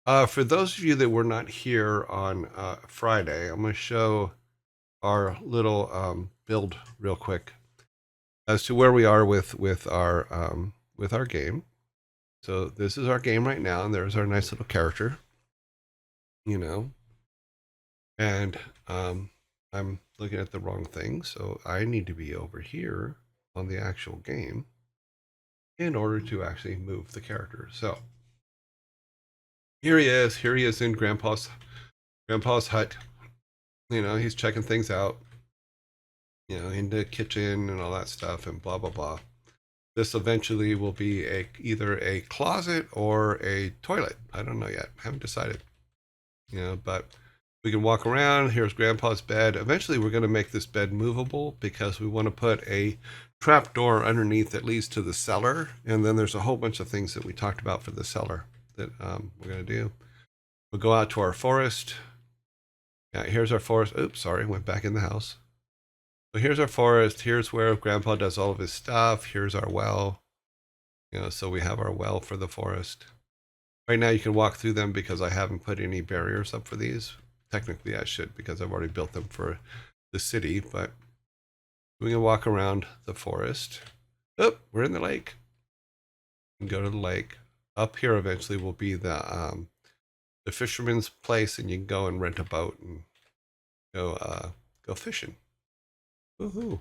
For those of you that were not here on Friday, I'm going to show our little build real quick as to where we are with our game. So this is our game right now, and there's our nice little character, you know. And I'm looking at the wrong thing, so I need to be over here on the actual game in order to actually move the character. So here he is. Here he is in Grandpa's hut. You know, he's checking things out. You know, in the kitchen and all that stuff, and blah blah blah. This eventually will be either a closet or a toilet. I don't know yet. I haven't decided. You know, but we can walk around. Here's Grandpa's bed. Eventually, we're going to make this bed movable because we want to put a trap door underneath that leads to the cellar. And then there's a whole bunch of things that we talked about for the cellar that we're going to do. We'll go out to our forest. Yeah, here's our forest. Oops, sorry, went back in the house. So here's our forest. Here's where Grandpa does all of his stuff. Here's our well. You know, so we have our well for the forest. Right now, you can walk through them because I haven't put any barriers up for these. Technically, I should because I've already built them for the city. But we can walk around the forest. Oh, we're in the lake. We can go to the lake. Up here, eventually, will be the fisherman's place, and you can go and rent a boat and go fishing. Woohoo!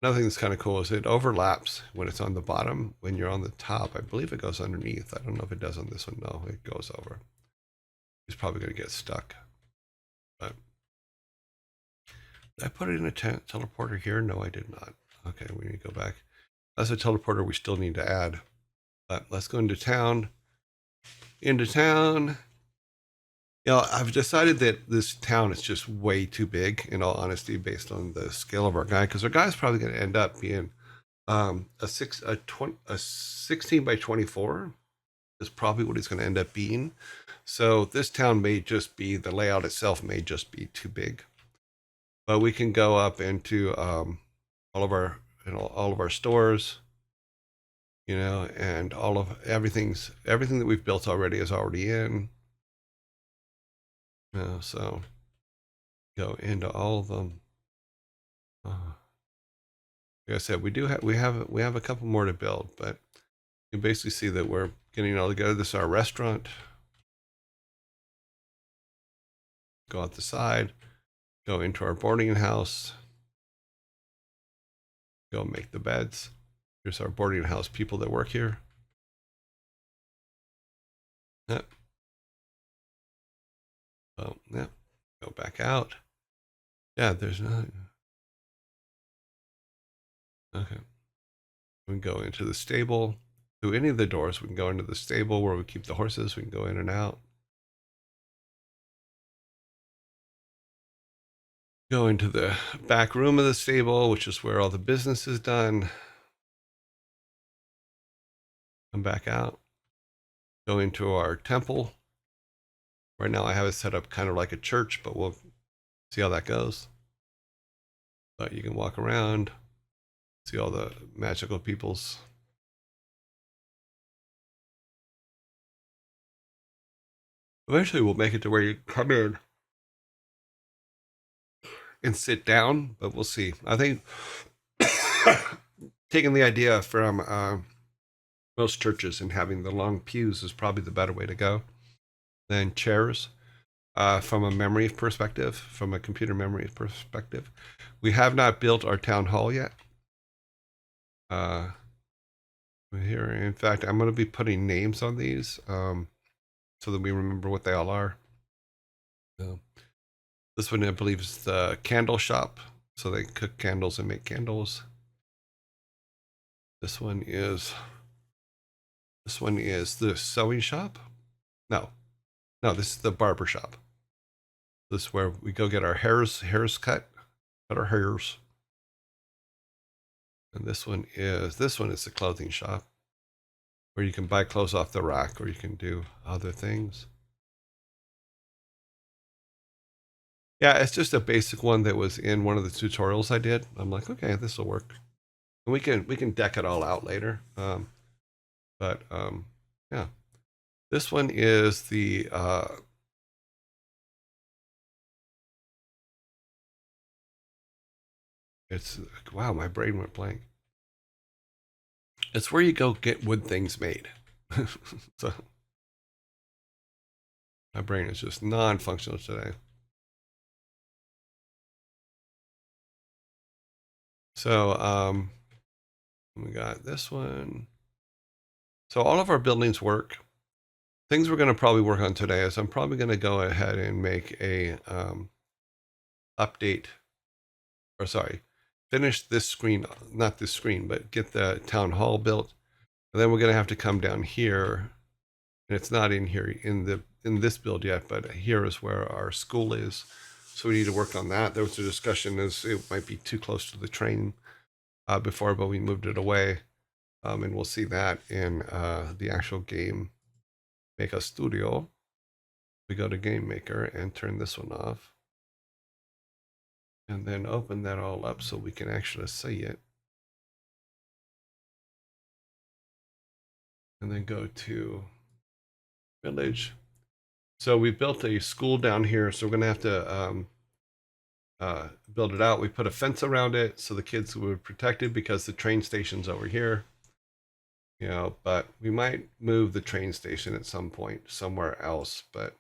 Another thing that's kind of cool is it overlaps when it's on the bottom. When you're on the top, I believe it goes underneath. I don't know if it does on this one. No, it goes over. He's probably going to get stuck. But did I put it in a teleporter here? No, I did not. Okay, we need to go back. That's a teleporter we still need to add. But let's go into town. Into town. You know, I've decided that this town is just way too big, in all honesty, based on the scale of our guy, because our guy's probably going to end up being a 16 by 24 is probably what he's going to end up being. So this town may just be, the layout itself may just be too big. But we can go up into all of our, all of our stores, you know, and all of everything that we've built already is already in. You know, so go into all of them. Like I said, we have a couple more to build, but you basically see that we're getting it all together. This is our restaurant. Go out the side, go into our boarding house, go make the beds. Here's our boarding house people that work here. Yeah. So, yeah, go back out. Yeah, there's not. Okay. We can go into the stable. Through any of the doors, we can go into the stable where we keep the horses. We can go in and out. Go into the back room of the stable, which is where all the business is done. Come back out. Go into our temple. Right now, I have it set up kind of like a church, but we'll see how that goes. But you can walk around, see all the magical peoples. Eventually, we'll make it to where you come in and sit down, but we'll see. I think taking the idea from most churches and having the long pews is probably the better way to go than chairs. From a memory perspective, from a computer memory perspective, we have not built our town hall yet. Here, in fact, I'm going to be putting names on these so that we remember what they all are. This one, I believe, is the candle shop, so they cook candles and make candles. This one is the sewing shop. No, this is the barber shop. This is where we go get our hairs cut our hairs. And this one is the clothing shop where you can buy clothes off the rack or you can do other things. Yeah, it's just a basic one that was in one of the tutorials I did. I'm like, okay, this will work. And we can deck it all out later. But yeah. This one is the it's wow, my brain went blank. It's where you go get wood things made. So my brain is just non-functional today. So we got this one. So all of our buildings work. Things we're going to probably work on today is I'm probably going to go ahead and make a update, or sorry, finish this screen, not this screen, but get the town hall built. And then we're going to have to come down here, and it's not in here in this build yet, but here is where our school is. So we need to work on that. There was a discussion as it might be too close to the train before, but we moved it away. And we'll see that in the actual game Maker Studio. We go to Game Maker and turn this one off. And then open that all up so we can actually see it. And then go to Village. So we built a school down here, so we're going to have to build it out. We put a fence around it so the kids were protected because the train station's over here. You know, but we might move the train station at some point somewhere else. But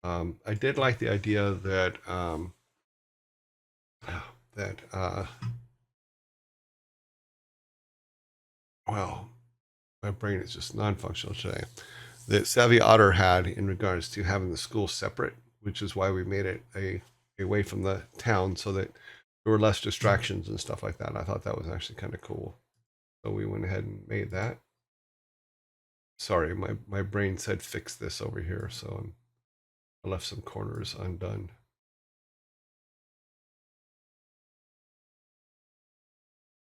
I did like the idea that well, my brain is just non-functional today. That Savvy Otter had in regards to having the school separate, which is why we made it away from the town so that there were less distractions and stuff like that. I thought that was actually kind of cool. So we went ahead and made that. Sorry, my brain said fix this over here, so I left some corners undone.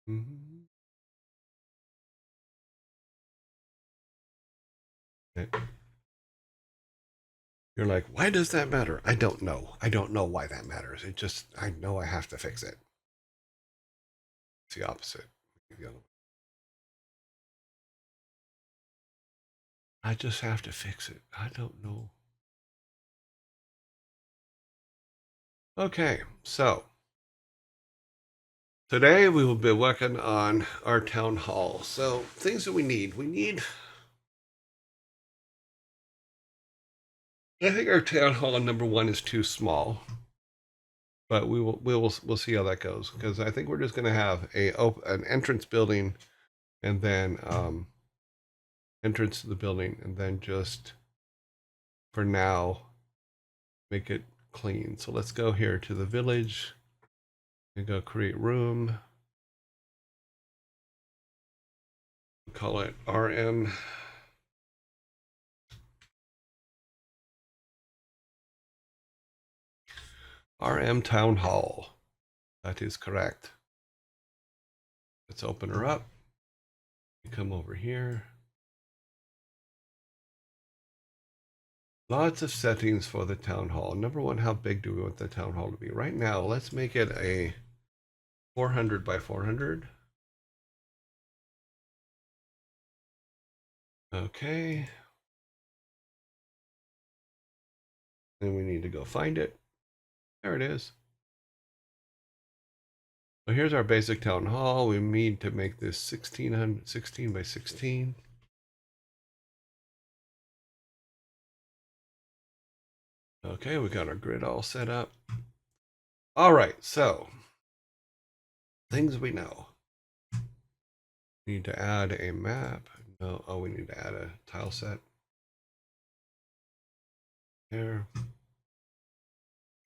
Mm-hmm. Okay. You're like, why does that matter? I don't know. I don't know why that matters. It just, I know I have to fix it. It's the opposite. I just have to fix it. I don't know. Okay, so today we will be working on our town hall. So things that we need. I think our town hall number one is too small, but we'll see how that goes because I think we're just going to have an entrance building and then entrance to the building and then just for now make it clean. So let's go here to the village and go create room. Call it RM. RM Town Hall. That is correct. Let's open her up. You come over here. Lots of settings for the town hall. Number one, how big do we want the town hall to be? Right now, let's make it a 400 by 400. Okay. Then we need to go find it. There it is. So here's our basic town hall. We need to make this 16 by 16. Okay, we got our grid all set up. All right, so things we know. We need to add a map. No, oh, we need to add a tile set. There.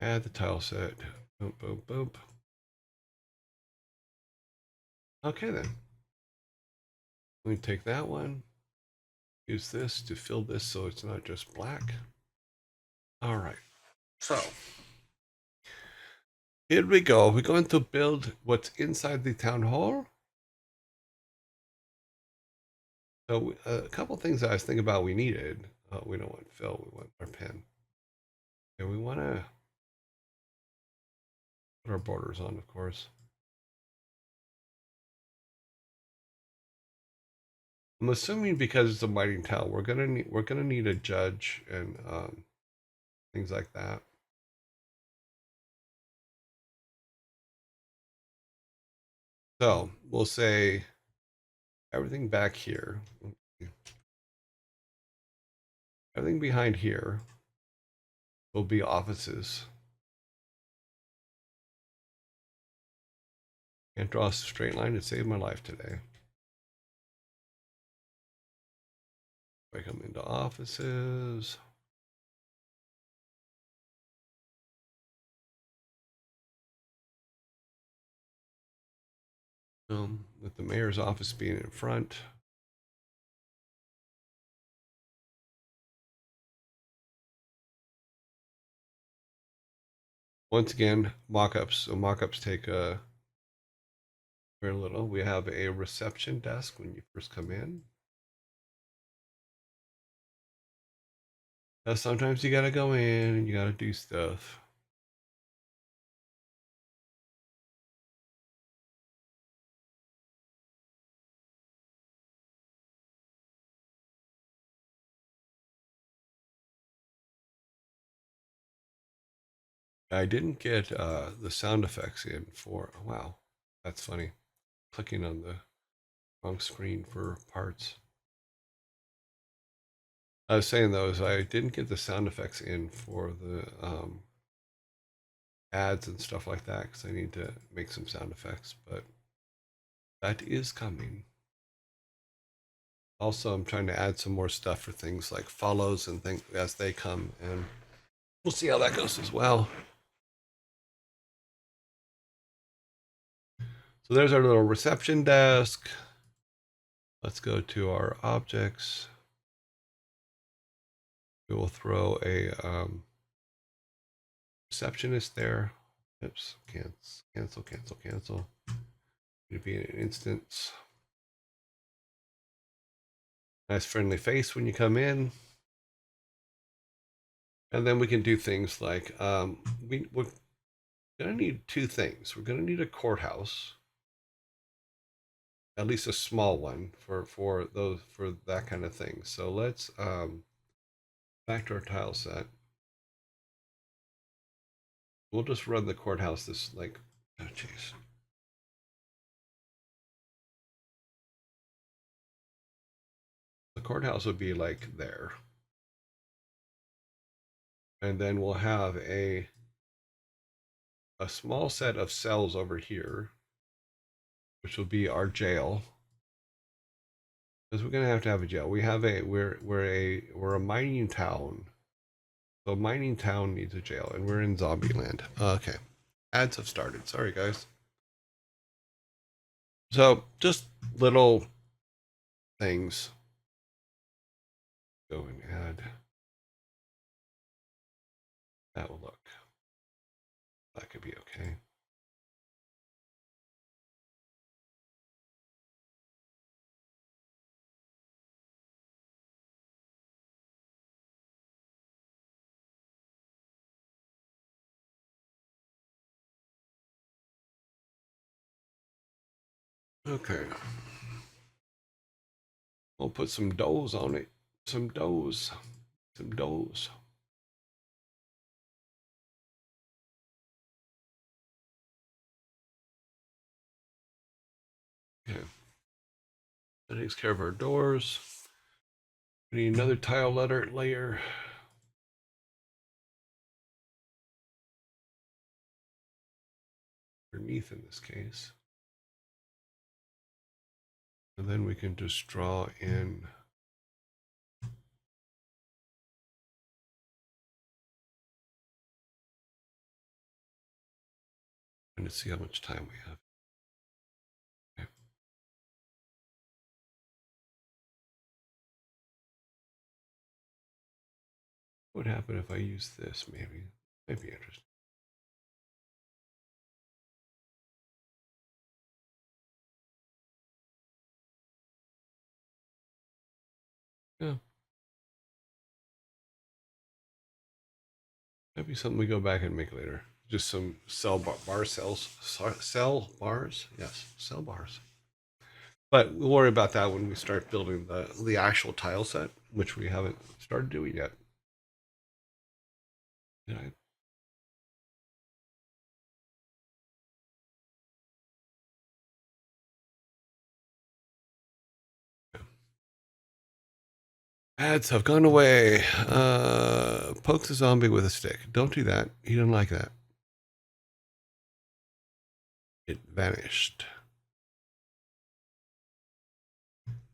Add the tile set. Boop, boop, boop. Okay, then. We take that one. Use this to fill this so it's not just black. All right. So here we go. We're going to build what's inside the town hall. So a couple things I was thinking about we needed. We don't want fill. We want our pen. And we want to put our borders on, of course. I'm assuming because it's a mining town, we're gonna need a judge and things like that. So we'll say everything back here, everything behind here will be offices. Can't draw a straight line to save my life today. I come into offices. With the mayor's office being in front. Once again, mock-ups. So mock-ups take a very little. We have a reception desk when you first come in. Now, sometimes you gotta go in and you gotta do stuff. I didn't get the sound effects in for, wow, that's funny. Clicking on the wrong screen for parts. I was saying though, is I didn't get the sound effects in for the ads and stuff like that because I need to make some sound effects, but that is coming. Also, I'm trying to add some more stuff for things like follows and things as they come, and we'll see how that goes as well. So there's our little reception desk. Let's go to our objects. We will throw a receptionist there. Oops, cancel. It'd be an instance. Nice friendly face when you come in. And then we can do things like we're gonna need two things. We're gonna need a courthouse, at least a small one for that kind of thing. So let's back to our tile set. We'll just run the courthouse this like, oh jeez. The courthouse would be like there. And then we'll have a small set of cells over here, which will be our jail. Because we're gonna have to have a jail. We're a mining town. So mining town needs a jail, and we're in zombie land. Okay. Ads have started. Sorry guys. So just little things. Go and add. That will look. That could be okay. Okay. We'll put some doughs on it. Some doughs. Some doughs. Okay. That takes care of our doors. We need another tile layer. Underneath in this case. And then we can just draw in and to see how much time we have. Okay. What would happen if I use this? Maybe. Might be interesting. Yeah. Might be something we go back and make later. Just some bar cells. Cell bars? Yes, cell bars. But we'll worry about that when we start building the actual tile set, which we haven't started doing yet. Did I? Ads have gone away. Poke the zombie with a stick. Don't do that. He didn't like that. It vanished.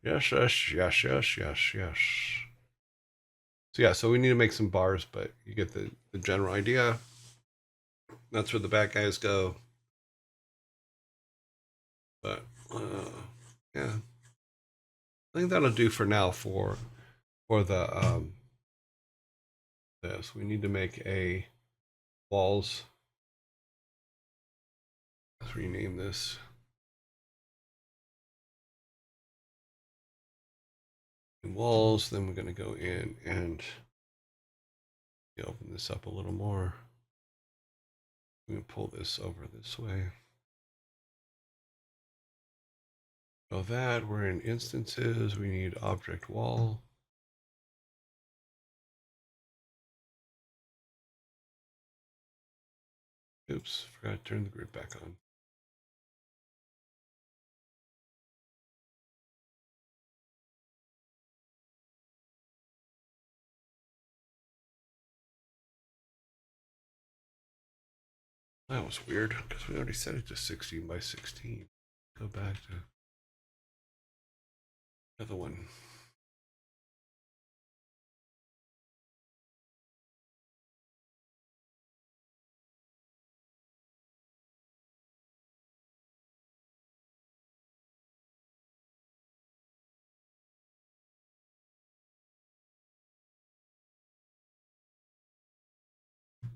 Yes, yes, yes, yes, yes, yes. So yeah, so we need to make some bars, but you get the general idea. That's where the bad guys go. But yeah, I think that'll do for now for the this. We need to make a walls. Let's rename this. Walls. Then we're going to go in and open this up a little more. I'm going to pull this over this way. So that we're in instances. We need object wall. Oops, forgot to turn the grid back on. That was weird because we already set it to 16 by 16. Go back to the other one.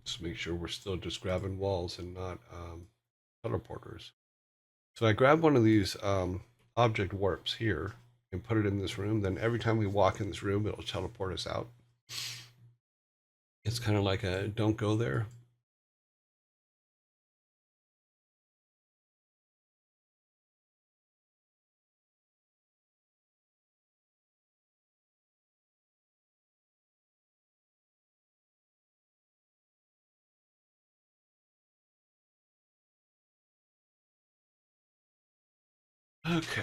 Just make sure we're still just grabbing walls and not teleporters. So I grab one of these object warps here and put it in this room. Then every time we walk in this room, it'll teleport us out. It's kind of like a don't go there. Okay.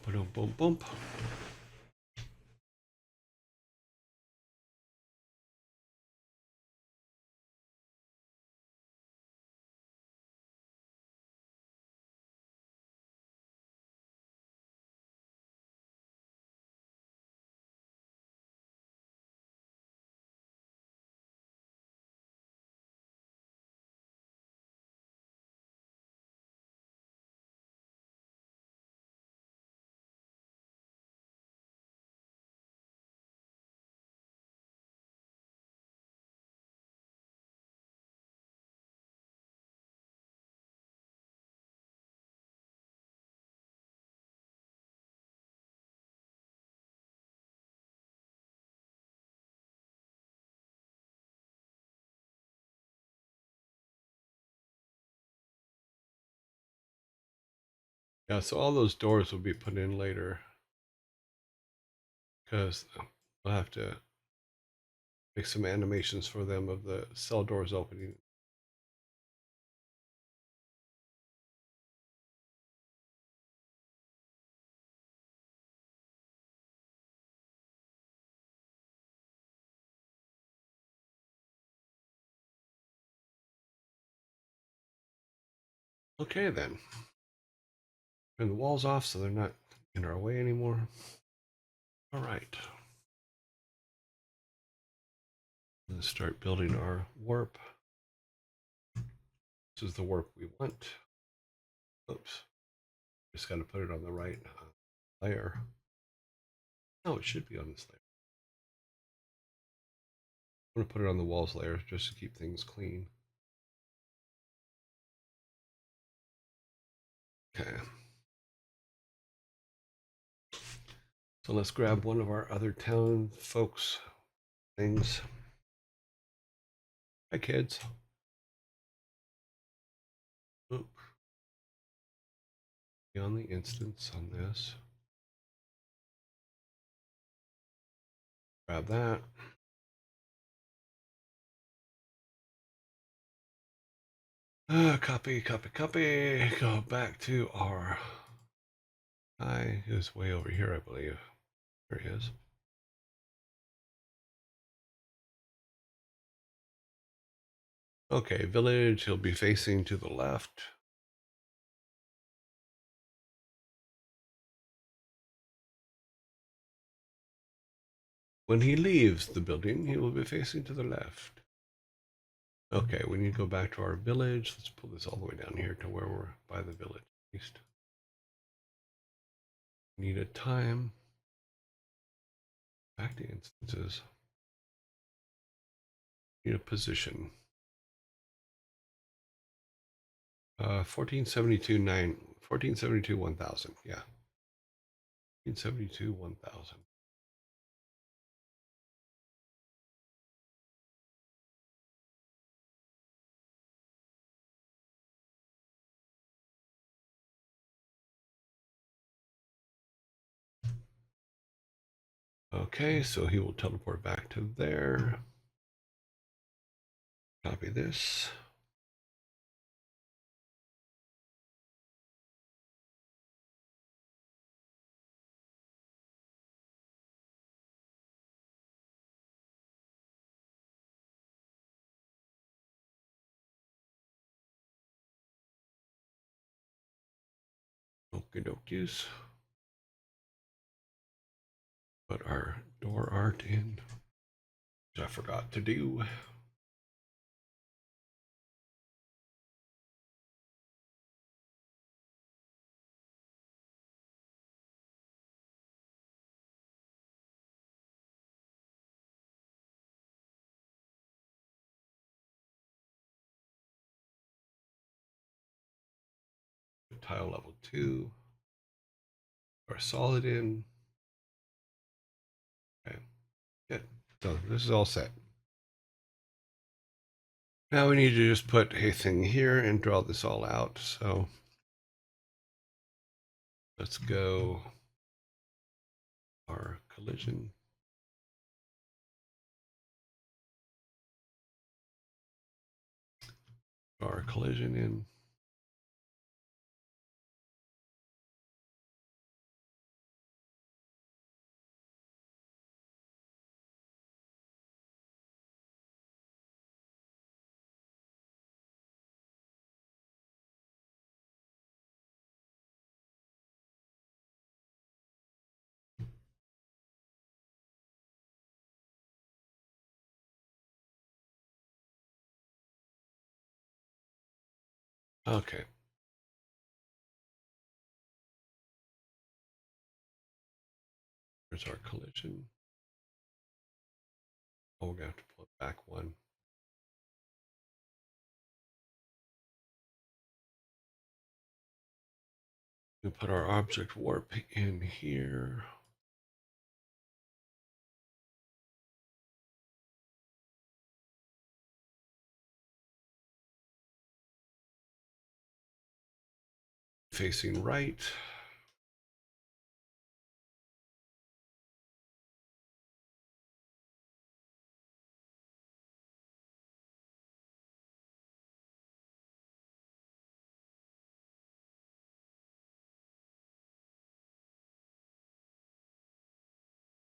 Boom, boom, boom. Yeah, so all those doors will be put in later because we'll have to make some animations for them of the cell doors opening. Okay, then. Turn the walls off so they're not in our way anymore. All right. Let's start building our warp. This is the warp we want. Oops. Just got to put it on the right layer. No, it should be on this layer. I'm going to put it on the walls layer just to keep things clean. Okay. So let's grab one of our other town folks things. Hi, kids. Oop. On the instance on this. Grab that. Copy. Go back to our guy who's way over here, I believe. There he is. Okay, village, he'll be facing to the left. When he leaves the building, he will be facing to the left. Okay, we need to go back to our village. Let's pull this all the way down here to where we're by the village east. Need a time. Back to instances. Need a position. 1472 1000. Yeah. 1472 1000. Okay, so he will teleport back to there. Copy this. Okie dokies. Put our door art in, which I forgot to do. Tile level 2. Our solid in. Okay, good. So this is all set. Now we need to just put a thing here and draw this all out. So let's go our collision. Our collision in. Okay. Here's our collision. Oh, we're going to have to pull it back one. We put our object warp in here. Facing right.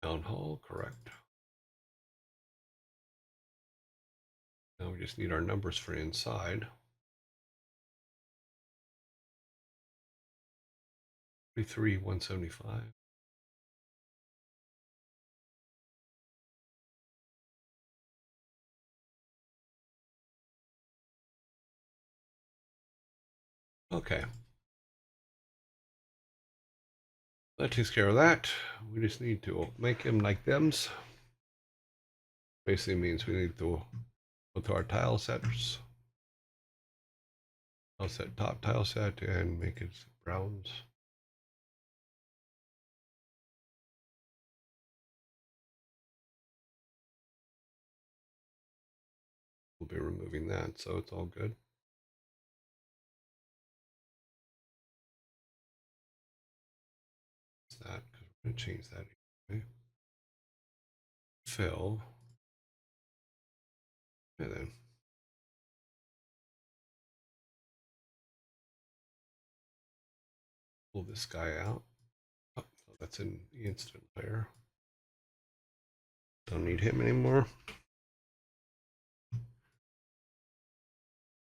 Town hall, correct. Now we just need our numbers for inside. 33,175. Okay. That takes care of that. We just need to make them like thems. Basically means we need to go to our tile sets. I'll set top tile set and make it browns. We'll be removing that, so it's all good. that because we're going to change that. Okay. Fill. And then pull this guy out. Oh, that's an instant layer. Don't need him anymore.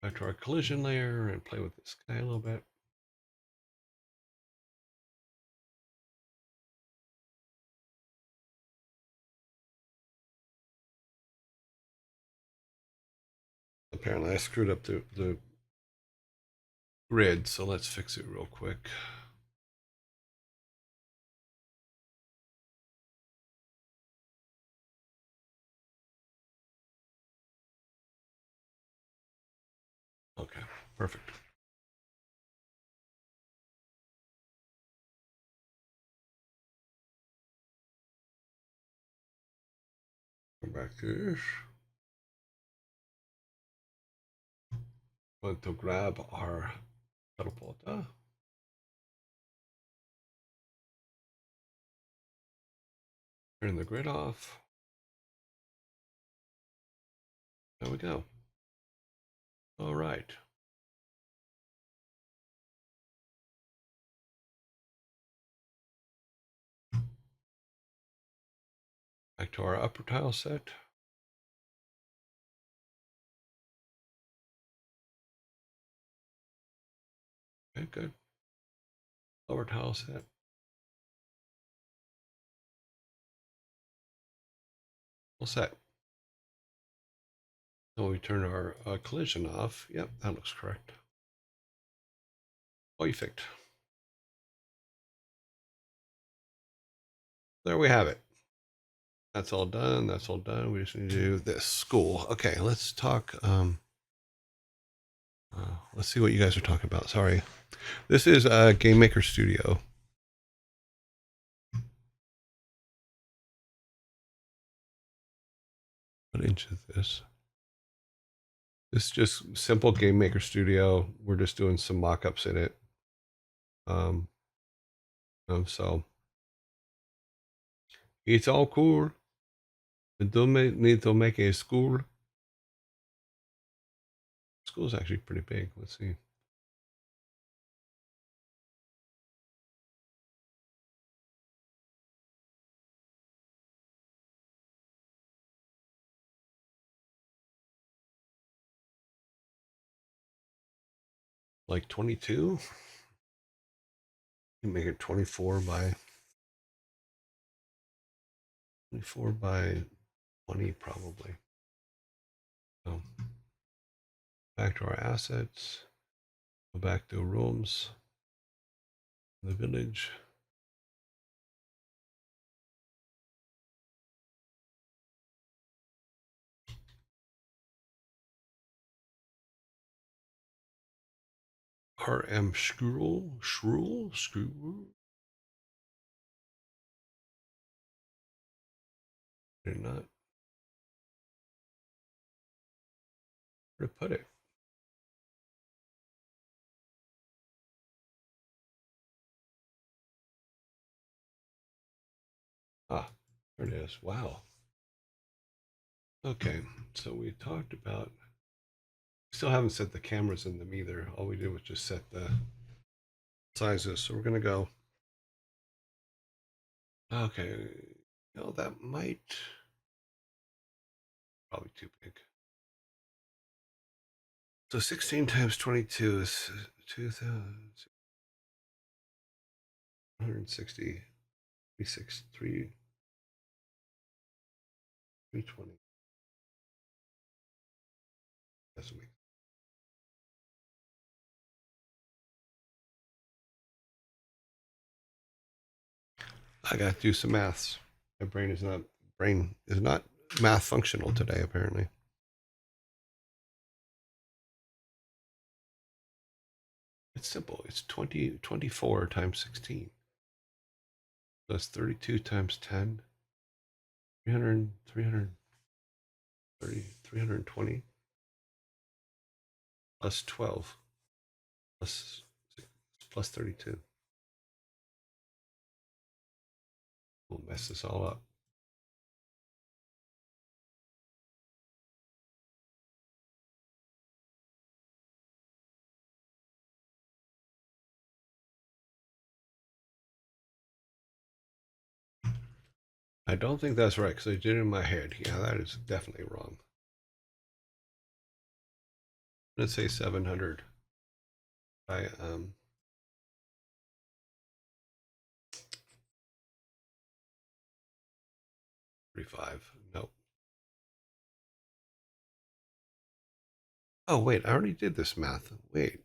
Back to our collision layer and play with this guy a little bit. Apparently I screwed up the grid, so let's fix it real quick. Okay, perfect. Go back to this. Going to grab our catapulta. Turn the grid off. There we go. All right. Back to our upper tile set. Okay, good. Lower tile set. All set. So we turn our collision off. Yep, that looks correct. Perfect. There we have it. That's all done. That's all done. We just need to do this school. Okay, let's talk. Let's see what you guys are talking about. Sorry. This is Game Maker Studio. What inch is this? This is just simple Game Maker Studio. We're just doing some mock-ups in it. So it's all cool. We don't need to make a school. School is actually pretty big. Let's see. Like 22. You make it 24 by 20 probably. So back to our assets. Go back to rooms. The village. RM Shruel. Did not. Where to put it? Ah, there it is. Wow. Okay, so we talked about. Still haven't set the cameras in them either. All we did was just set the sizes. So we're gonna go. Okay, no, that might probably too big. So 16 times 22 is 2,160. 320. That's me. I got to do some maths. My brain is not math functional today, apparently. It's simple. It's 24 times 16. That's 32 times 10. 300, 330, 320 plus 12 plus 32. We'll mess this all up. I don't think that's right because I did it in my head. Yeah, that is definitely wrong. Let's say 700 by 35. Nope. Oh, wait, I already did this math. Wait.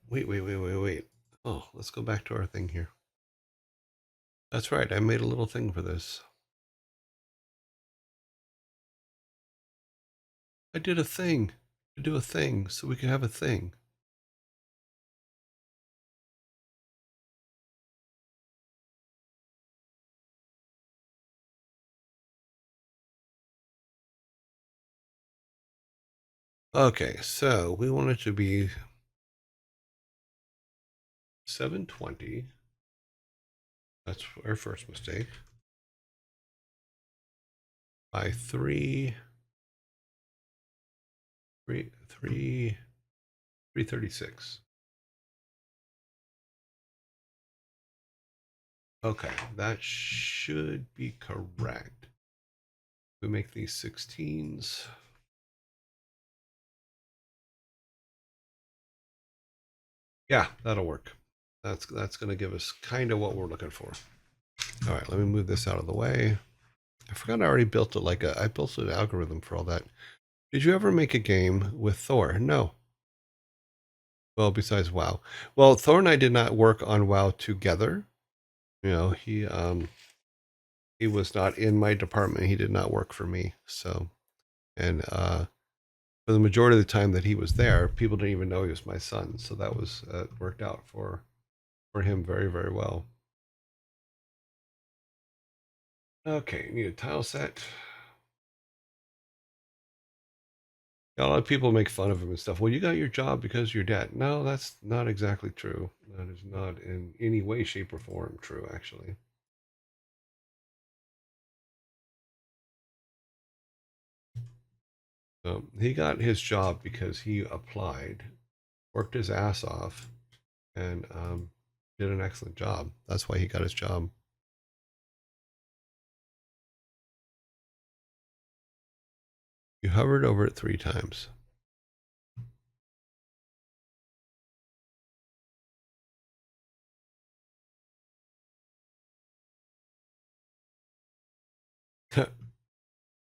Oh, let's go back to our thing here. That's right, I made a little thing for this. I did a thing to do a thing so we could have a thing. Okay, so we want it to be 720. That's our first mistake. By 336. Okay, that should be correct. We make these 16s. Yeah, that'll work. That's going to give us kind of what we're looking for. All right, let me move this out of the way. I forgot I already built it I built an algorithm for all that. Did you ever make a game with Thor? No. Well, besides WoW. Well, Thor and I did not work on WoW together. You know, he was not in my department. He did not work for me. So, and for the majority of the time that he was there, people didn't even know he was my son. So that was worked out for him very, very well. Okay, need a tile set. A lot of people make fun of him and stuff. Well, you got your job because of your dad. No, that's not exactly true. That is not in any way, shape, or form true, actually. He got his job because he applied, worked his ass off, and did an excellent job. That's why he got his job. You hovered over it 3 times.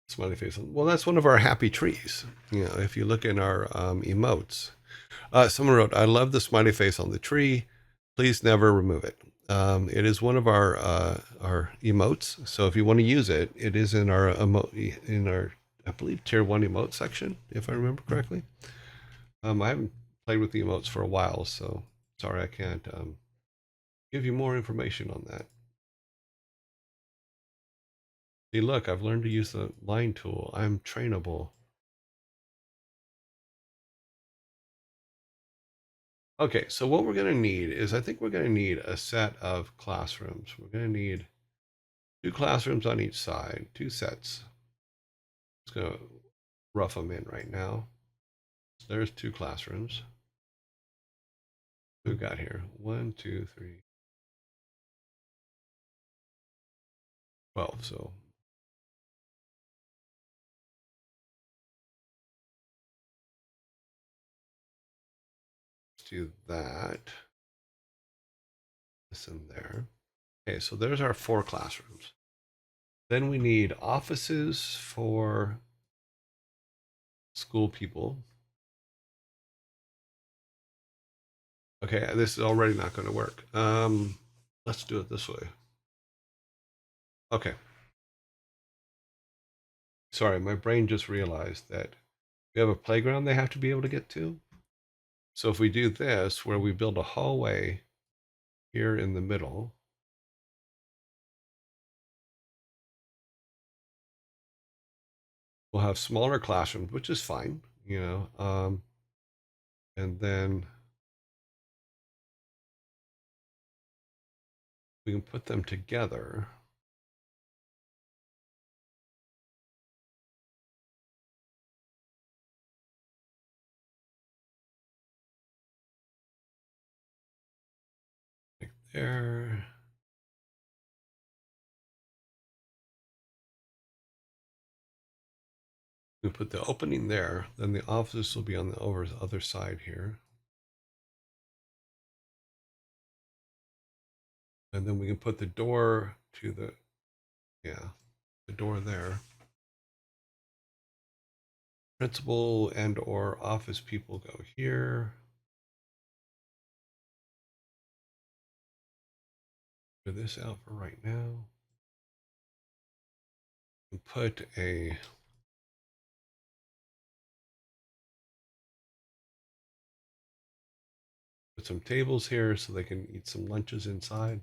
Smiley face. Well, that's one of our happy trees. You know, if you look in our emotes, someone wrote, "I love the smiley face on the tree. Please never remove it." It is one of our emotes. So if you want to use it, it is in our I believe tier 1 emote section, if I remember correctly. I haven't played with the emotes for a while, so sorry I can't give you more information on that. See, look, I've learned to use the line tool. I'm trainable. Okay, so what we're going to need is I think we're going to need a set of classrooms. We're going to need 2 classrooms on each side, 2 sets. Just going to rough them in right now. So there's 2 classrooms. We've got here 1, 2, 3, 12. So let's do that. This in there. Okay, so there's our 4 classrooms. Then we need offices for school people. Okay, this is already not going to work. Let's do it this way. Okay. Sorry, my brain just realized that we have a playground they have to be able to get to. So if we do this, where we build a hallway here in the middle, we'll have smaller classrooms, which is fine, you know. And then we can put them together. there. We put the opening there. Then the office will be on the other side here. And then we can put the door to the, yeah, the door there. Principal and or office people go here. Figure this out for right now. And put some tables here so they can eat some lunches inside.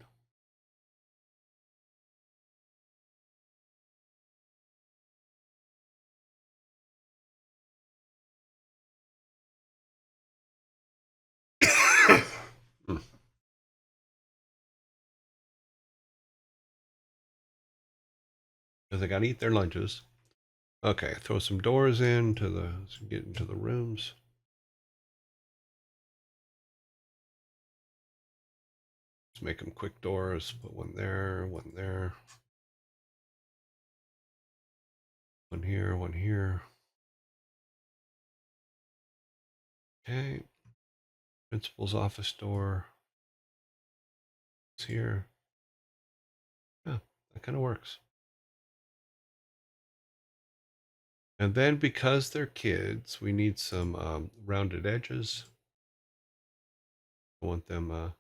Because they got to eat their lunches. Okay, throw some doors in to get into the rooms. Just make them quick doors. Put one there, one there. One here, one here. Okay. Principal's office door. It's here. Yeah, that kind of works. And then because they're kids, we need some rounded edges. I want them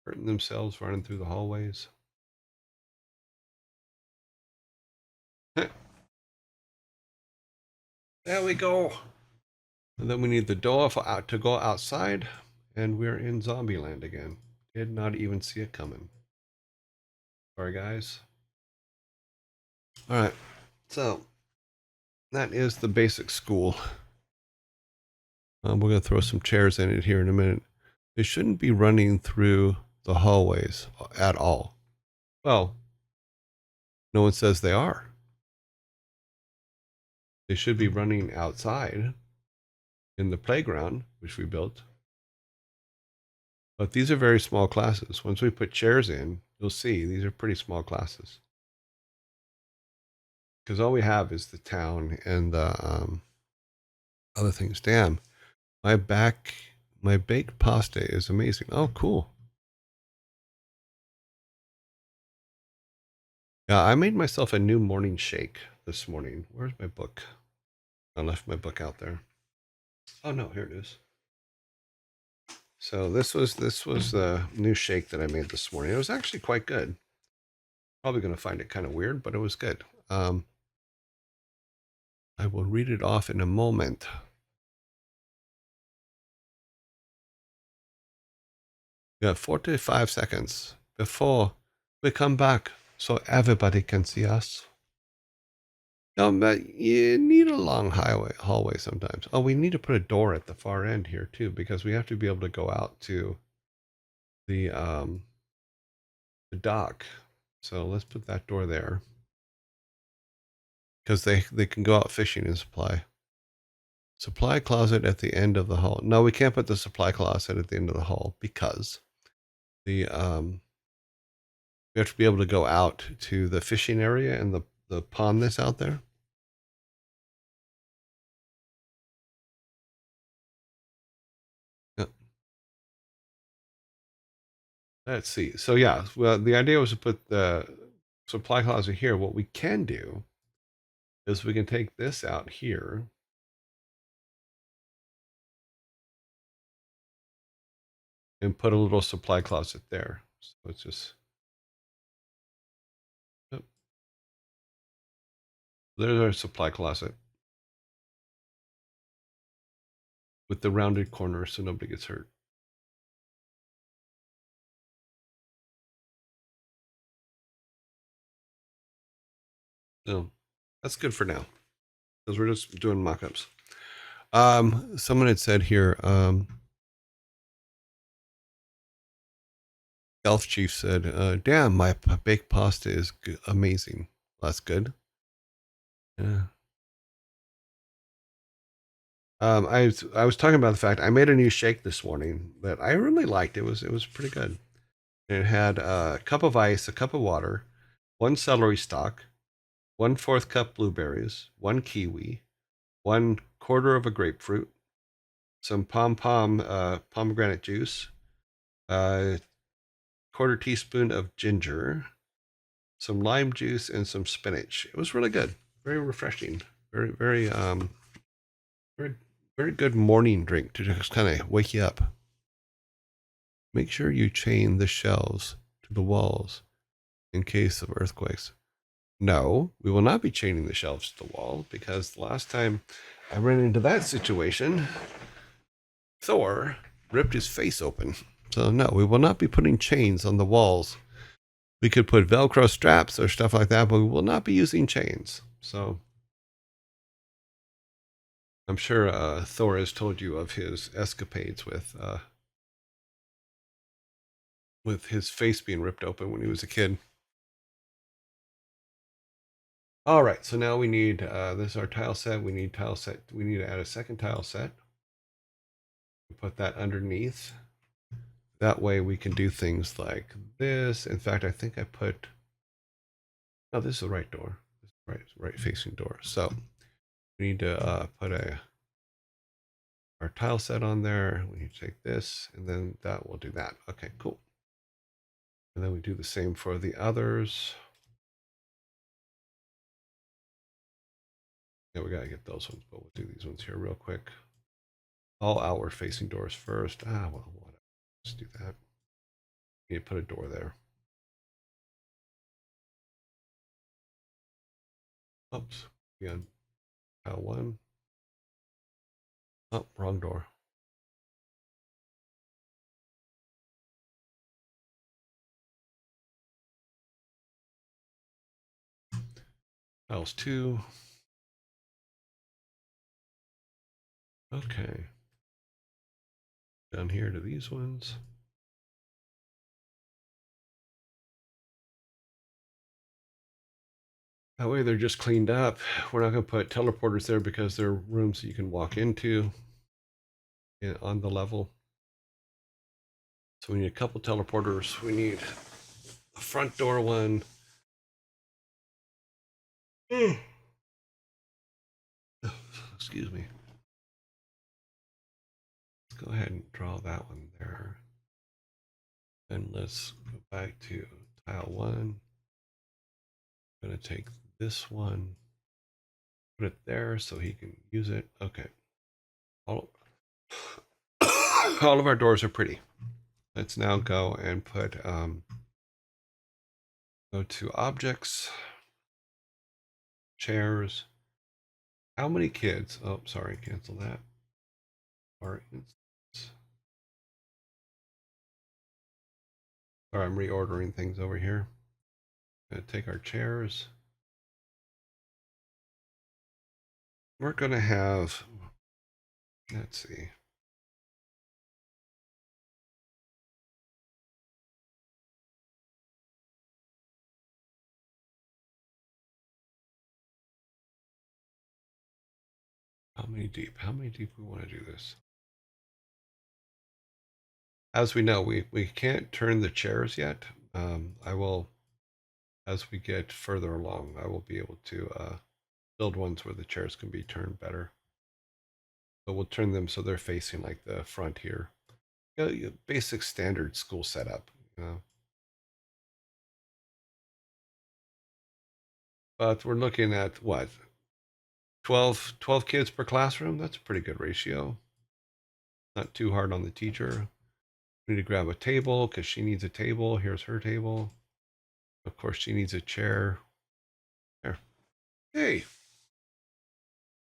hurting themselves running through the hallways. There we go. And then we need the door to go outside, and we're in Zombieland again. Did not even see it coming. Sorry, guys. All right, so that is the basic school. We're going to throw some chairs in it here in a minute. They shouldn't be running through the hallways at all. Well, no one says they are. They should be running outside in the playground, which we built. But these are very small classes. Once we put chairs in, you'll see these are pretty small classes. Because all we have is the town and the other things. Damn, my baked pasta is amazing. Oh, cool. Yeah, I made myself a new morning shake this morning. Where's my book? I left my book out there. Oh no, here it is. So this was the new shake that I made this morning. It was actually quite good. Probably going to find it kind of weird, but it was good. I will read it off in a moment. We have 45 seconds before we come back so everybody can see us. No, but you need a long hallway sometimes. Oh, we need to put a door at the far end here too, because we have to be able to go out to the dock. So let's put that door there. Because they can go out fishing and supply. Supply closet at the end of the hall. No, we can't put the supply closet at the end of the hall because the we have to be able to go out to the fishing area and the pond that's out there. Yeah. Let's see. So yeah, well, the idea was to put the supply closet here. What we can do is we can take this out here. And put a little supply closet there. So it's just, oh, there's our supply closet with the rounded corner so nobody gets hurt. So that's good for now because we're just doing mock-ups. Someone had said here, Elf Chief said, damn, my baked pasta is amazing. Well, that's good. Yeah. I was talking about the fact I made a new shake this morning that I really liked. It was pretty good. It had a cup of ice, a cup of water, one celery stalk, 1/4 cup blueberries, one kiwi, 1/4 of a grapefruit, some pomegranate juice, a 1/4 teaspoon of ginger, some lime juice, and some spinach. It was really good, very refreshing, very very good morning drink to just kind of wake you up. Make sure you chain the shelves to the walls in case of earthquakes. No, we will not be chaining the shelves to the wall because the last time I ran into that situation, Thor ripped his face open. So, no, we will not be putting chains on the walls. We could put Velcro straps or stuff like that, but we will not be using chains. So, I'm sure Thor has told you of his escapades with his face being ripped open when he was a kid. All right, so now we need this is our tile set. We need tile set. We need to add a second tile set. Put that underneath. That way we can do things like this. In fact, I think I put. Oh, this is the right door. This is right facing door. So we need to put our tile set on there. We need to take this, and then that will do that. Okay, cool. And then we do the same for the others. Yeah, we gotta get those ones, but we'll do these ones here real quick. All outward facing doors first. Well, whatever. Let's do that. We need to put a door there. Oops. We on tile one. Oh, wrong door. Tiles two. Okay. Down here to these ones. That way they're just cleaned up. We're not going to put teleporters there because they're rooms that you can walk into on the level. So we need a couple teleporters. We need a front door one. Excuse me. Let's go ahead and draw that one there. And let's go back to tile one. I'm going to take this one, put it there so he can use it. Okay. All of our doors are pretty. Let's now go and put, go to objects, chairs. How many kids? Oh, sorry, cancel that. Or sorry, I'm reordering things over here. Gonna take our chairs. We're gonna have, let's see. How many deep? How many deep we want to do this? As we know, we can't turn the chairs yet. I will, as we get further along, I will be able to build ones where the chairs can be turned better. But we'll turn them so they're facing like the front here. Basic standard school setup, you know. But we're looking at what? 12 kids per classroom? That's a pretty good ratio. Not too hard on the teacher. We need to grab a table because she needs a table. Here's her table. Of course, she needs a chair. There. Hey.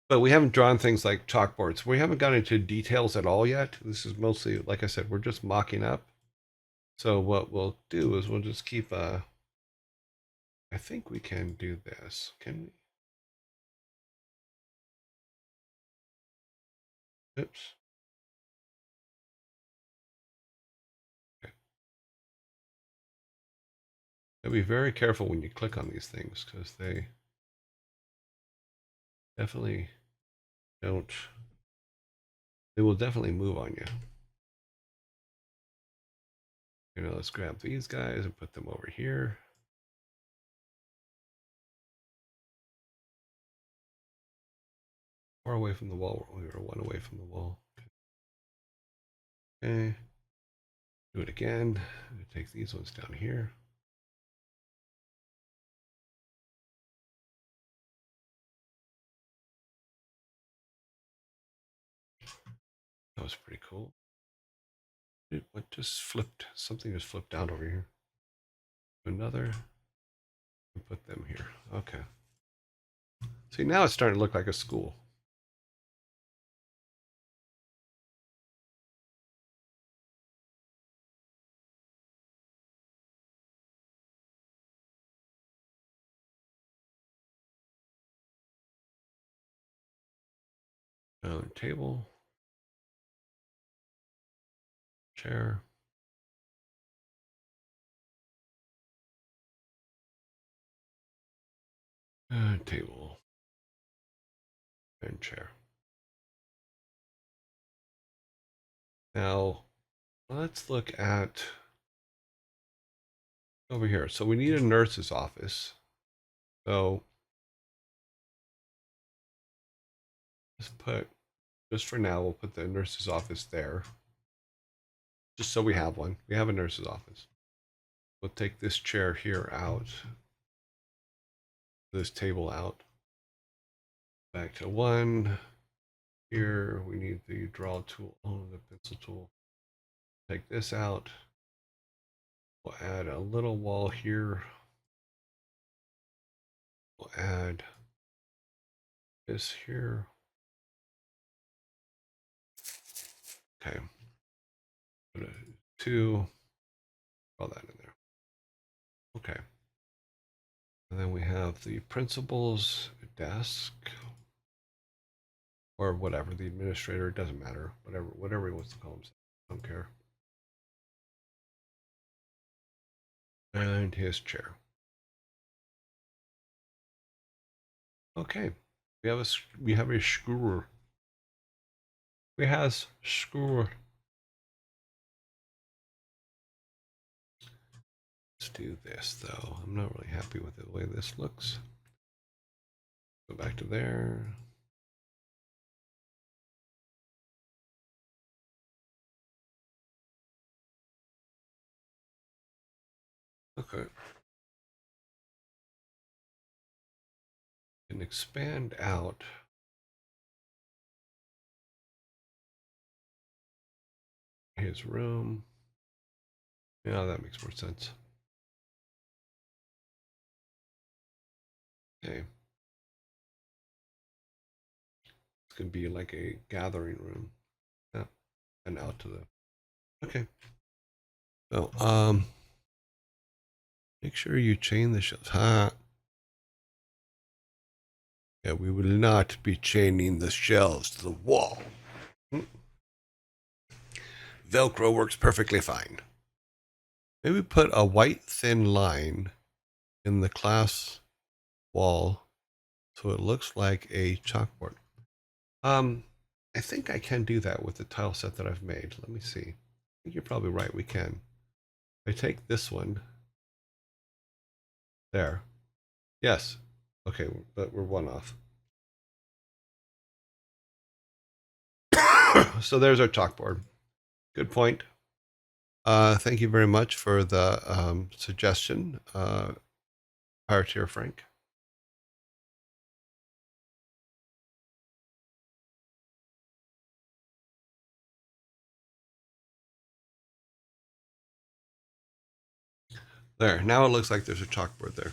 But we haven't drawn things like chalkboards. We haven't gotten into details at all yet. This is mostly, like I said, we're just mocking up. So what we'll do is we'll just keep I think we can do this. Can we? Oops. Okay. Now be very careful when you click on these things because they definitely don't, they will definitely move on you. Let's grab these guys and put them over here. Far away from the wall. We were one away from the wall. Okay. Do it again. Take these ones down here. That was pretty cool. What just flipped? Something just flipped down over here. Another. And put them here. Okay. See, now it's starting to look like a school. Another table. Chair. Table. And chair. Now, let's look at over here. So we need a nurse's office. So let's put, just for now, we'll put the nurse's office there. Just so we have one. We have a nurse's office. We'll take this chair here out. This table out. Back to one. Here we need the draw tool, the pencil tool. Take this out. We'll add a little wall here. We'll add this here. Okay. Put a 2. Draw that in there. Okay. And then we have the principal's desk. Or whatever, the administrator, it doesn't matter. Whatever he wants to call himself. I don't care. And his chair. Okay. We have a screwer. We has screwer. Let's do this though. I'm not really happy with the way this looks. Go back to there. Okay. And expand out. His room. Yeah, that makes more sense. Okay. It's gonna be like a gathering room. Yeah. And out to the. Okay. So make sure you chain the shelves. Huh? Yeah, we will not be chaining the shelves to the wall. Velcro works perfectly fine. Maybe put a white thin line in the class wall so it looks like a chalkboard. I think I can do that with the tile set that I've made. Let me see. I think you're probably right. We can. I take this one. There. Yes. Okay, but we're one off. So there's our chalkboard. Good point. Thank you very much for the suggestion, Pirateer Frank. There. Now it looks like there's a chalkboard there.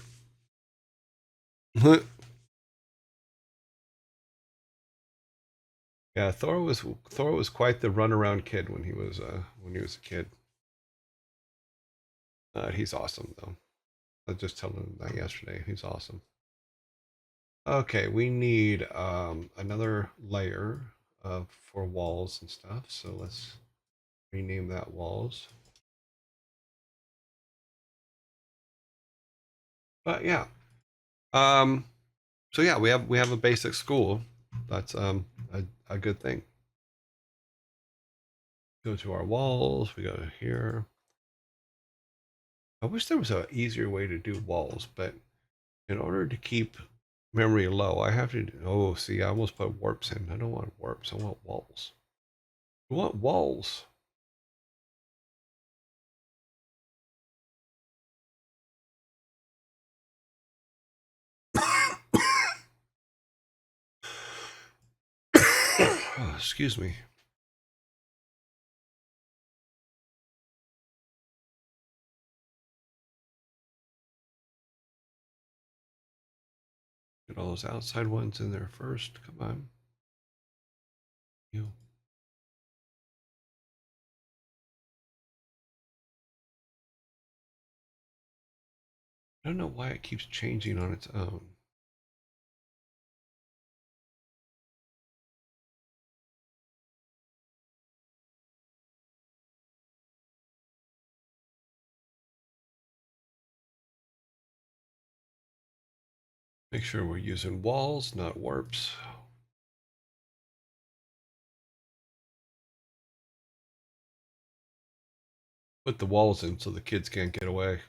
Yeah, Thor was quite the runaround kid when he was a kid. He's awesome though. I was just telling him that yesterday. He's awesome. Okay, we need another layer for walls and stuff. So let's rename that walls. But yeah, so yeah, we have a basic school. That's a good thing. Go to our walls. We go to here. I wish there was an easier way to do walls, but in order to keep memory low, I have to. Oh, see, I almost put warps in. I don't want warps. I want walls. I want walls. Oh, excuse me. Get all those outside ones in there first. Come on. You. I don't know why it keeps changing on its own. Make sure we're using walls, not warps. Put the walls in so the kids can't get away.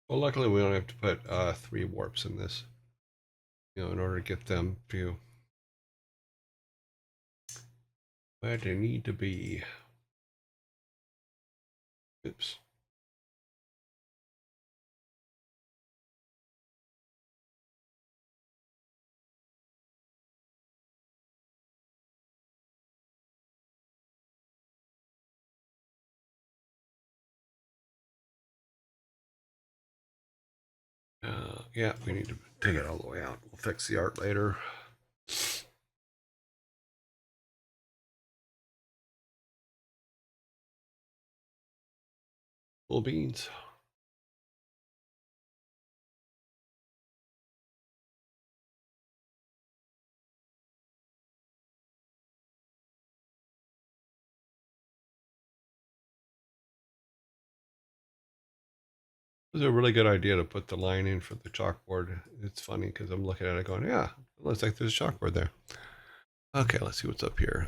Well, luckily we don't have to put 3 warps in this, in order to get them to where they need to be. Oops. Yeah, we need to take it all the way out. We'll fix the art later. Full beans. It was a really good idea to put the line in for the chalkboard. It's funny because I'm looking at it going, yeah, it looks like there's a chalkboard there. Okay, let's see what's up here.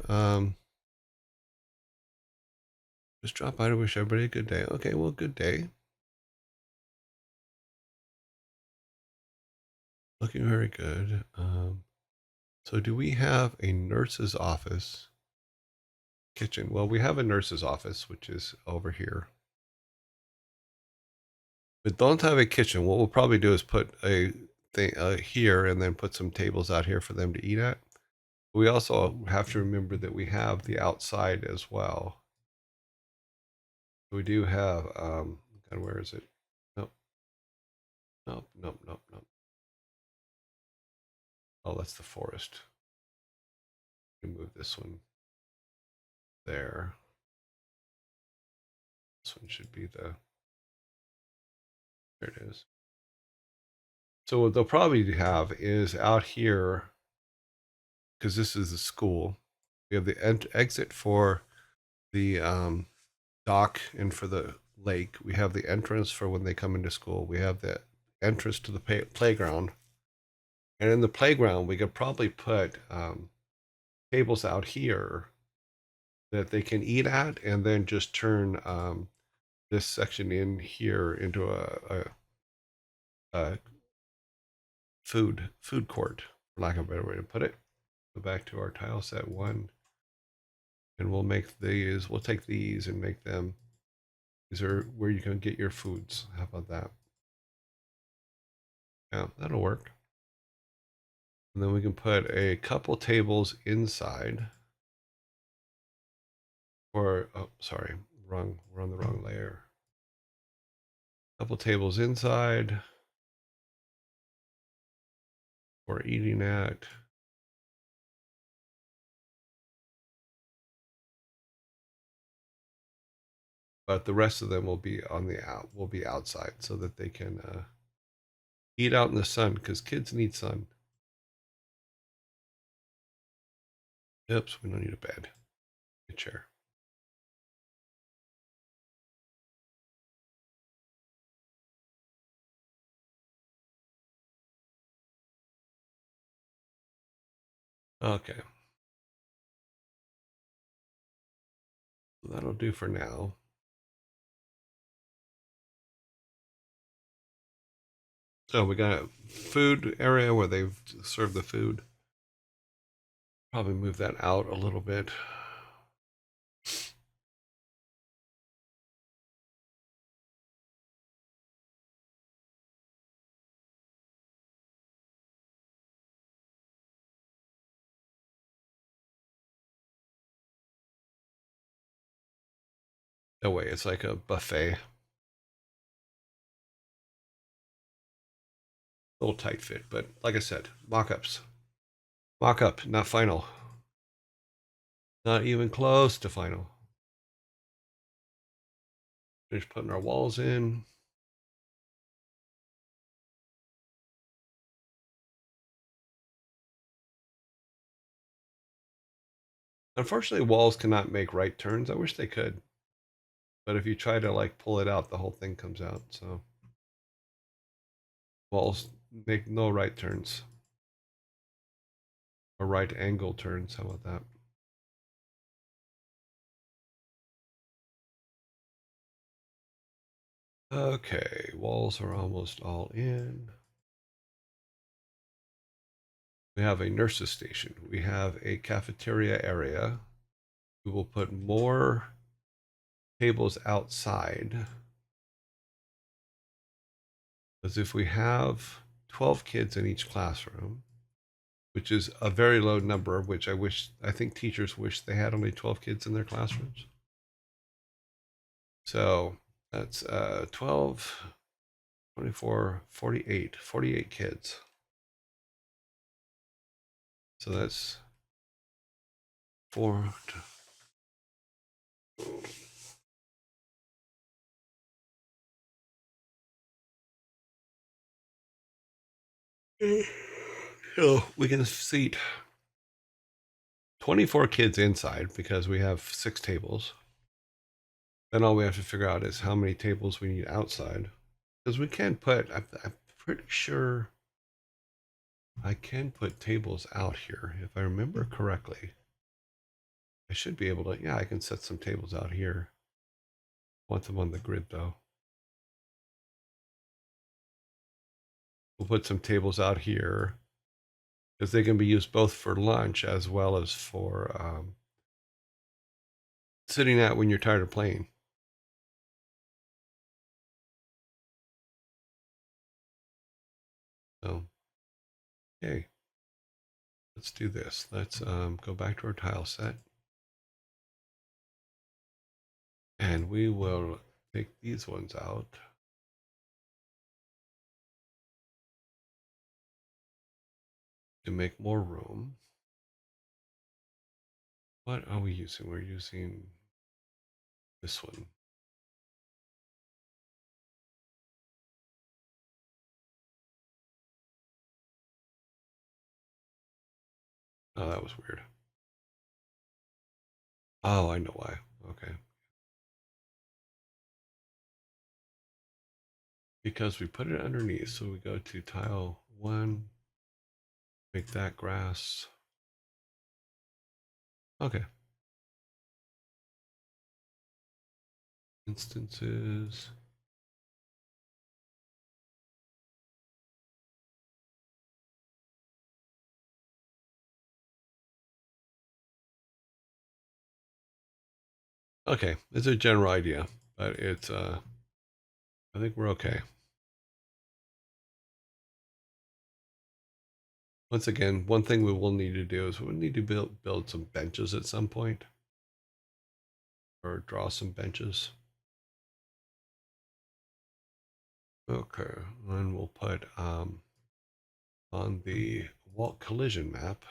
Just drop by to wish everybody a good day. Okay, well, good day. Looking very good. So do we have a nurse's office? Kitchen. Well, we have a nurse's office, which is over here. But don't have a kitchen. What we'll probably do is put a thing here and then put some tables out here for them to eat at. We also have to remember that we have the outside as well. We do have, God, where is it? Nope, nope, nope, nope, nope. Oh, that's the forest. We can move this one there. This one should be the, there it is. So what they'll probably have is out here, because this is the school, we have the exit for the dock and for the lake. We have the entrance for when they come into school. We have the entrance to the playground. And in the playground, we could probably put tables out here that they can eat at, and then just turn this section in here into a food court, for lack of a better way to put it. Go back to our tile set 1, and we'll make these. We'll take these and make them. These are where you can get your foods. How about that? Yeah, that'll work. And then we can put a couple tables inside. Or, oh, sorry, wrong. We're on the wrong layer. Couple tables inside for eating at. But the rest of them will be on the will be outside so that they can eat out in the sun, because kids need sun. Oops, we don't need a bed. A chair. Okay. That'll do for now. So we got a food area where they've served the food. Probably move that out a little bit. That way it's like a buffet. A little tight fit, but like I said, mock-ups. Mock-up, not final. Not even close to final. Finish putting our walls in. Unfortunately, walls cannot make right turns. I wish they could. But if you try to like pull it out, the whole thing comes out. So walls make no right turns or right angle turns. How about that? Okay, walls are almost all in. We have a nurse's station. We have a cafeteria area. We will put more tables outside. Because if we have 12 kids in each classroom, which is a very low number, which I think teachers wish they had only 12 kids in their classrooms. So that's 12, 24, 48 kids. So that's four. So we can seat 24 kids inside because we have 6 tables. Then all we have to figure out is how many tables we need outside. Because we can put, I'm pretty sure I can put tables out here. If I remember correctly, I should be able to, yeah, I can set some tables out here. Want them on the grid though. We'll put some tables out here because they can be used both for lunch as well as for sitting out when you're tired of playing. So, okay, let's do this. Let's go back to our tile set. And we will take these ones out. To make more room. What are we using? We're using this one. Oh, that was weird. Oh, I know why. Okay. Because we put it underneath. So we go to tile 1, make that grass. Okay. Instances. Okay, it's a general idea, but it's I think we're okay. Once again, one thing we will need to do is we'll need to build some benches at some point, or draw some benches. Okay, then we'll put on the wall collision map.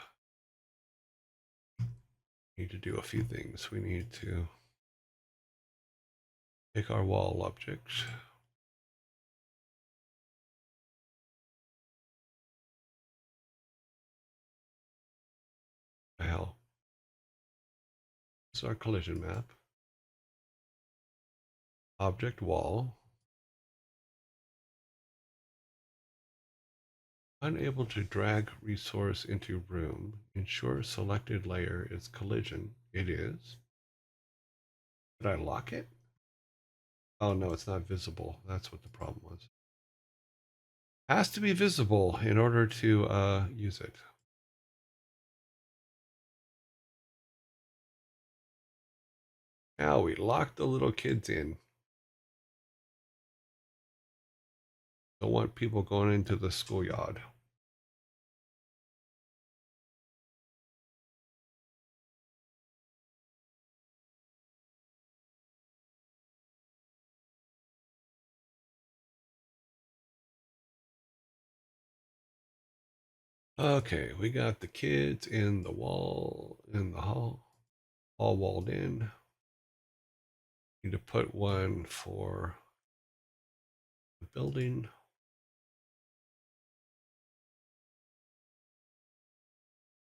Need to do a few things. We need to take our wall objects. The hell. This is our collision map. Object wall. Unable to drag resource into room. Ensure selected layer is collision. It is. Did I lock it? Oh no, it's not visible. That's what the problem was. Has to be visible in order to use it. Now we lock the little kids in. Don't want people going into the schoolyard. Okay, we got the kids in the hall, all walled in. Need to put one for the building.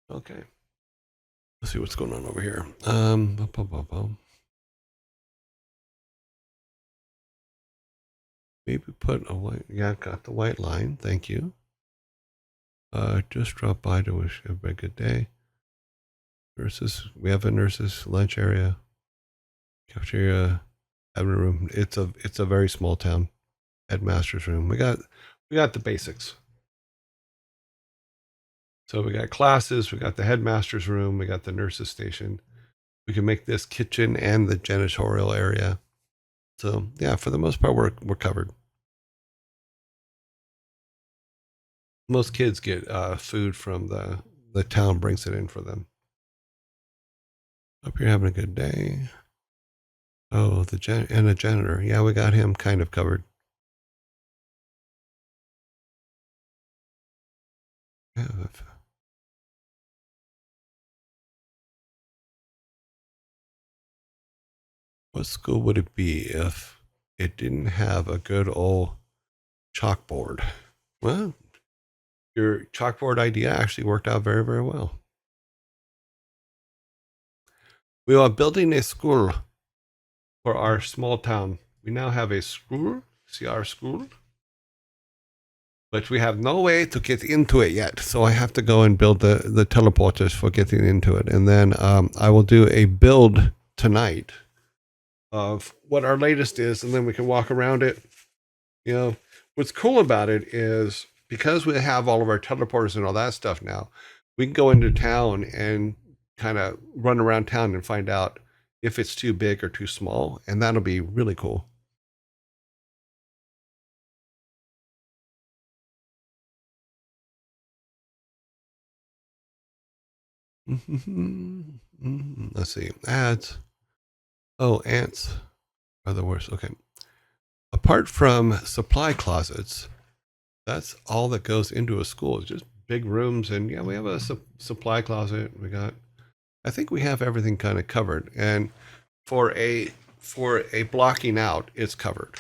Okay. Let's see what's going on over here. Maybe put a white, yeah, got the white line. Thank you. Just drop by to wish everybody a good day. Nurses, we have a nurses lunch area, cafeteria, admin room. It's a very small town. Headmaster's room. We got the basics. So we got classes, we got the headmaster's room, we got the nurses station. We can make this kitchen and the janitorial area. So yeah, for the most part, we're covered. Most kids get food from the town brings it in for them. Hope you're having a good day. Oh, the janitor. Yeah, we got him kind of covered. Yeah. What school would it be if it didn't have a good old chalkboard? Well, your chalkboard idea actually worked out very, very well. We are building a school for our small town. We now have a school, see our school, but we have no way to get into it yet. So I have to go and build the teleporters for getting into it. And then I will do a build tonight of what our latest is, and then we can walk around it. You know, what's cool about it is because we have all of our teleporters and all that stuff now, we can go into town and kind of run around town and find out if it's too big or too small, and that'll be really cool. Let's see. Ads. Oh, ants are the worst. Okay. Apart from supply closets, that's all that goes into a school. It's just big rooms, and yeah, we have a supply closet. I think we have everything kind of covered. And for a blocking out, it's covered.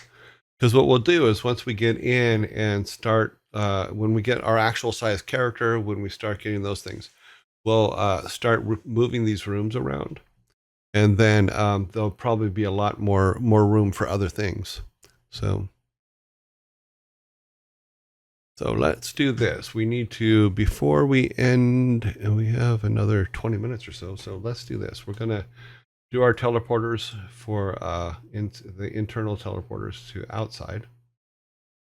Because what we'll do is once we get in and start, when we get our actual size character, when we start getting those things, we'll start moving these rooms around, and then there'll probably be a lot more room for other things. So let's do this. We need to, before we end, and we have another 20 minutes or so. So let's do this. We're gonna do our teleporters for the internal teleporters to outside,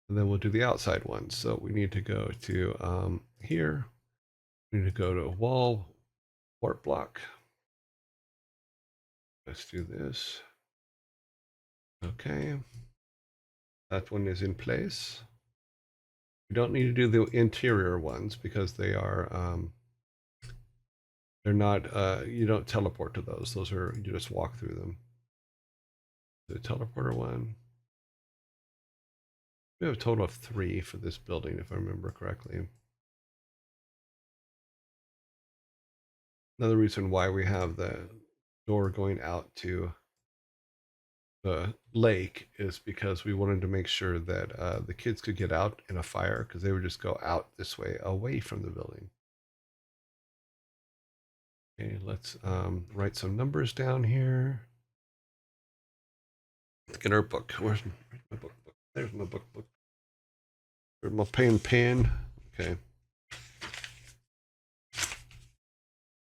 and then we'll do the outside ones. So we need to go to here. We need to go to wall warp block. Let's do this. Okay. That one is in place. We don't need to do the interior ones because they are they're not you don't teleport to those. Those are, you just walk through them. The teleporter one. We have a total of 3 for this building, if I remember correctly. Another reason why we have the door going out to the lake is because we wanted to make sure that the kids could get out in a fire, because they would just go out this way away from the building. Okay, let's write some numbers down here. Let's get our book. Where's my book? There's my book. Where's my pen? Okay.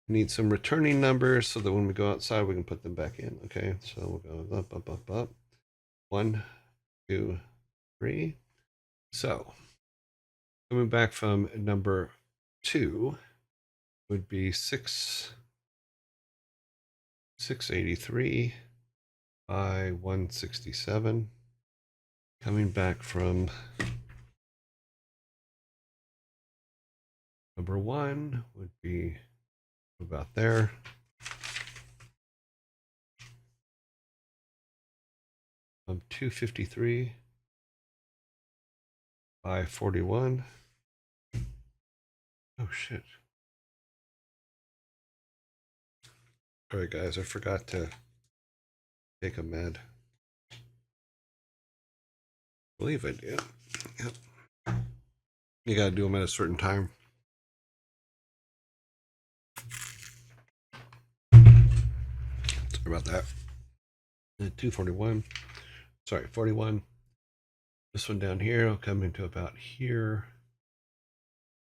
Need some returning numbers so that when we go outside, we can put them back in. Okay, so we'll go up, up, up, up. 1, 2, 3. So coming back from number 2 would be 683 by 167. Coming back from number 1 would be about there. From 253 by 41. Oh shit. All right, guys, I forgot to take a med. I believe I did. Yep. You gotta do them at a certain time. Sorry about that. 241. Sorry, 41. This one down here will come into about here.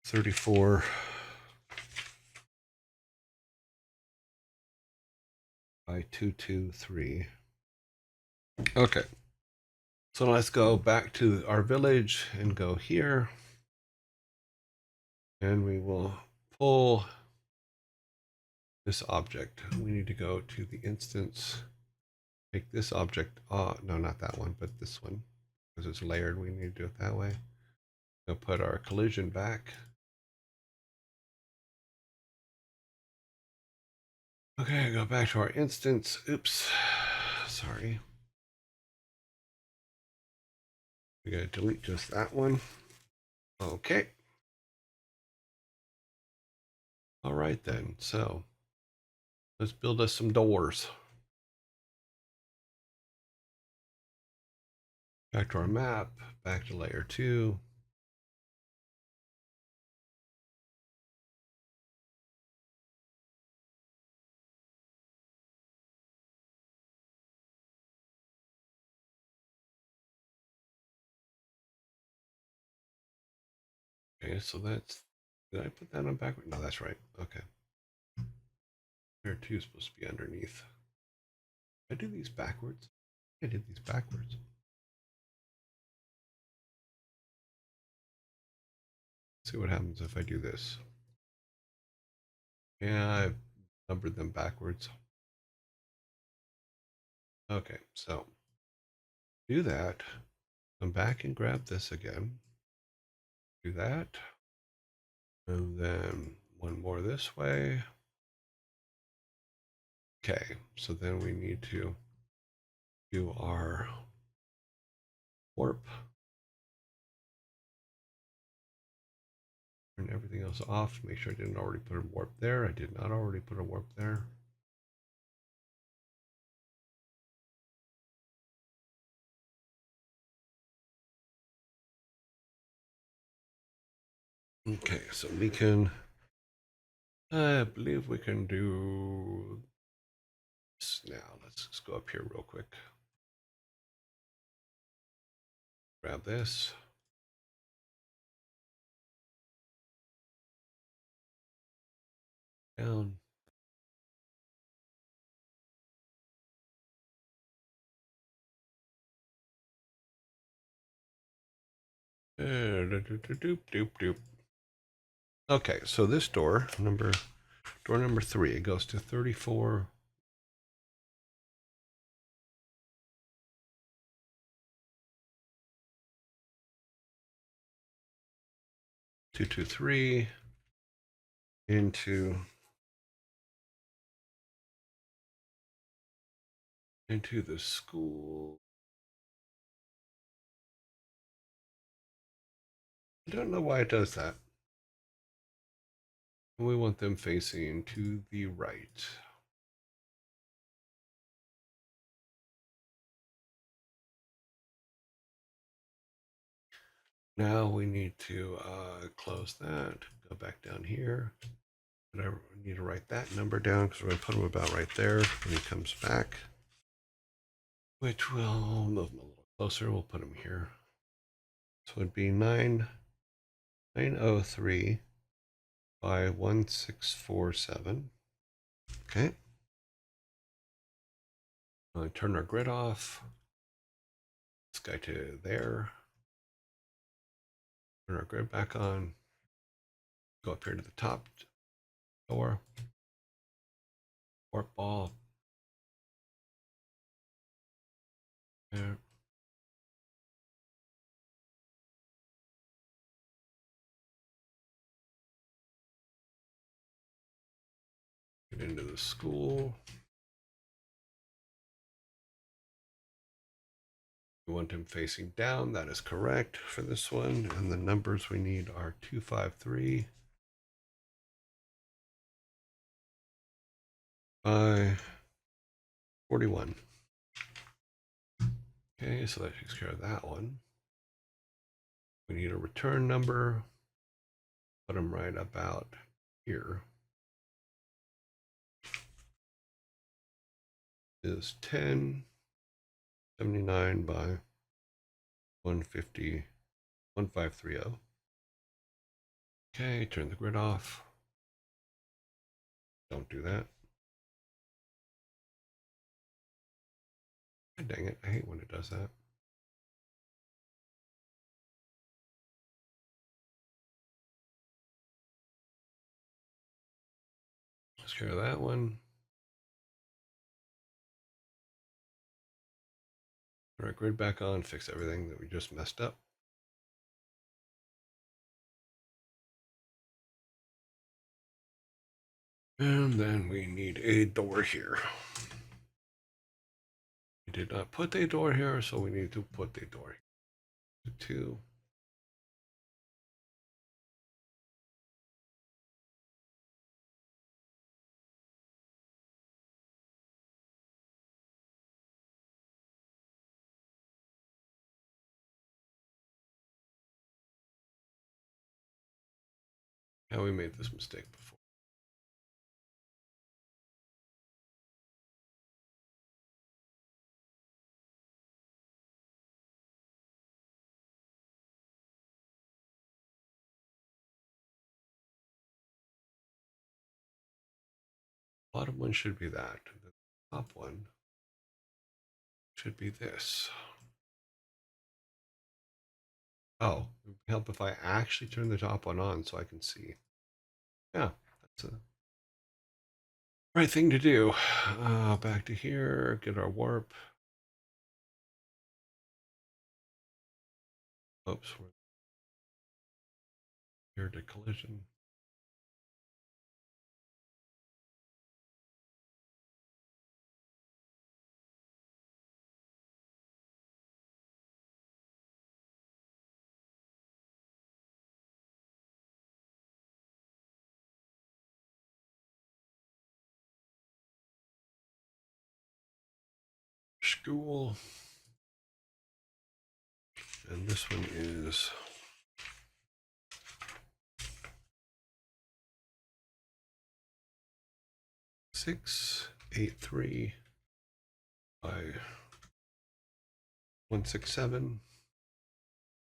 34. By 223. Okay. So let's go back to our village and go here. And we will pull this object. We need to go to the instance, take this object. No, not that one, but this one. Because it's layered, we need to do it that way. We'll put our collision back. Okay, go back to our instance. Oops. Sorry. We gotta delete just that one. Okay. All right then. So let's build us some doors. Back to our map, back to layer 2. Okay, so that's, did I put that on backward? No, that's right. Okay. Layer 2 is supposed to be underneath. Did I do these backwards? I did these backwards. Let's see what happens if I do this. Yeah, I've numbered them backwards. Okay, so do that. Come back and grab this again. Do that. And then one more this way. Okay, so then we need to do our warp. Turn everything else off. Make sure I didn't already put a warp there. I did not already put a warp there. Okay, so we can, I believe we can do this now. Let's just go up here real quick. Grab this. Down. Okay, so this door number 3, it goes to 34. Two, 2, 3 into the school. I don't know why it does that. We want them facing to the right. Now we need to close that, go back down here. And I need to write that number down because we're going to put him about right there when he comes back. Which will move him a little closer. We'll put him here. So it'd be 903 by 1647. Okay. Turn our grid off. This guy to there. Turn our grid back on. Go up here to the top door. Warp ball. There. Get into the school. We want him facing down. That is correct for this one. And the numbers we need are 253 by 41. Okay, so that takes care of that one. We need a return number. Put them right about here. Is 1079 by 150, 1530. Okay, turn the grid off. Don't do that. God dang it, I hate when it does that. Let's care of that one. Put our grid back on, fix everything that we just messed up. And then we need a door here. We did not put a door here, so we need to put a door here. 2. Yeah, we made this mistake before. Bottom one should be that. The top one should be this. Oh, it would help if I actually turn the top one on so I can see. Yeah, that's the right thing to do. Back to here, get our warp. Oops, we're here to collision. School. And this one is 683 by 167.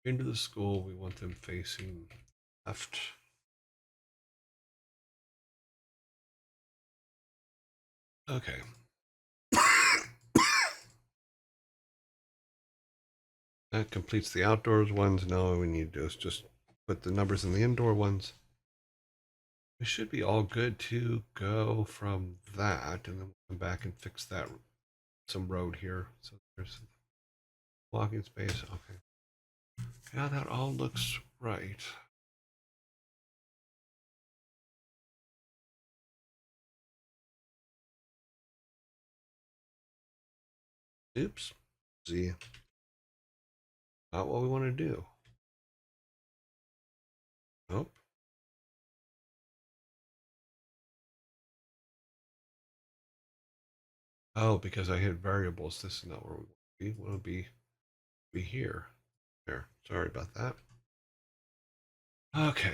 Into the school, we want them facing left. Okay. That completes the outdoors ones. Now all we need to do is just put the numbers in the indoor ones. We should be all good to go from that, and then we'll come back and fix that some road here. So there's walking space. Okay. Yeah, that all looks right. Oops. See, not what we want to do. Nope. Oh, because I hit variables. This is not where we want to be. We want to be here. There. Sorry about that. Okay.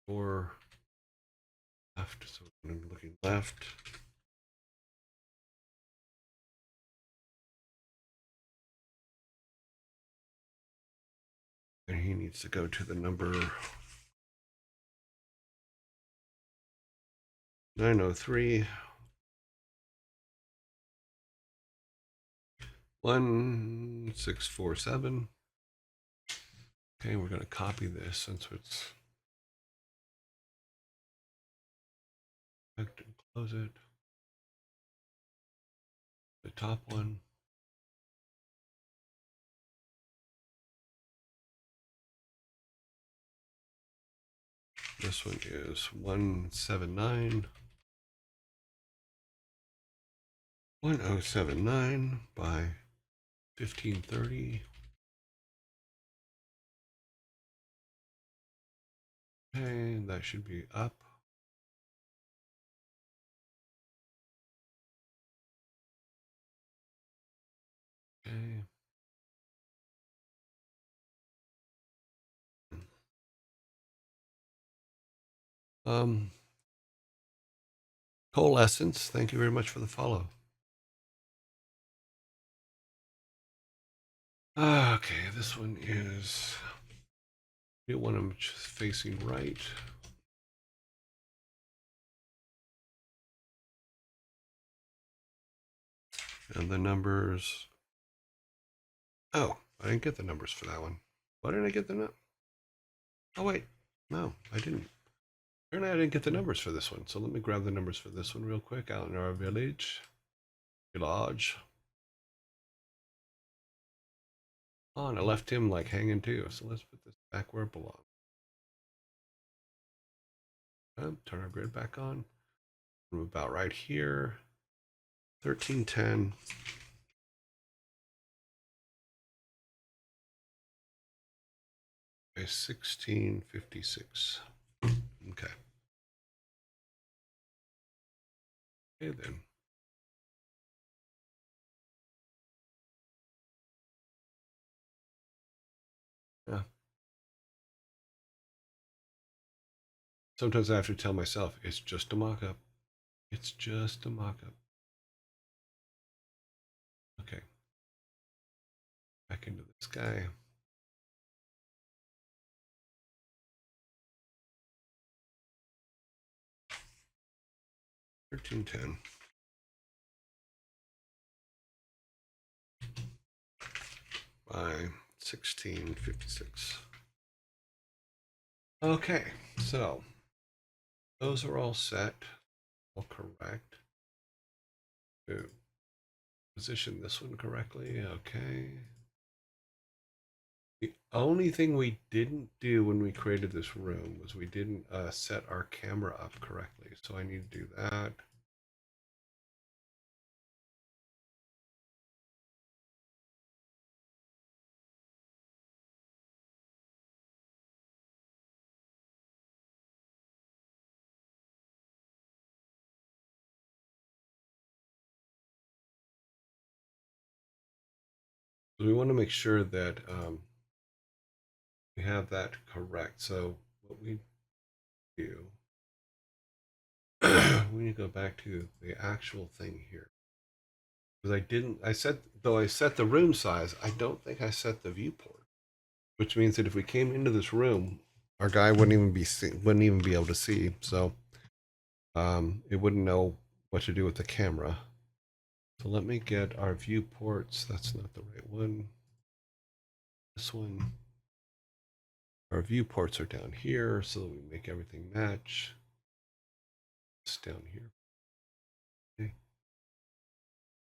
Or left. So I'm looking left. needs to go to the number 903 1647. Okay, we're going to copy this since it's and close it. The top one. This one is 179. 1079 by 1530. Okay, that should be up. Okay. Coalescence, thank you very much for the follow. Okay, this one is, you want them just facing right. And the numbers, oh, I didn't get the numbers for that one. Why didn't I get the number? Oh wait, no, I didn't. Apparently I didn't get the numbers for this one. So let me grab the numbers for this one real quick. Out in our village. Village. Oh, and I left him like hanging too. So let's put this back where it belongs. Turn our grid back on. Move about right here. 1310. Okay, 1656. Okay. Okay then. Yeah. Sometimes I have to tell myself, it's just a mock-up. It's just a mock-up. Okay. Back into this guy. $13.10. By 1656. Okay, so those are all set, all correct. To position this one correctly, okay. The only thing we didn't do when we created this room was we didn't set our camera up correctly, so I need to do that. So we want to make sure that we have that correct. So what we do, we need to go back to the actual thing here. Because I set the room size, I don't think I set the viewport, which means that if we came into this room, our guy wouldn't even be able to see. So it wouldn't know what to do with the camera. So let me get our viewports. That's not the right one. This one. Our viewports are down here, so that we make everything match. It's down here. Okay.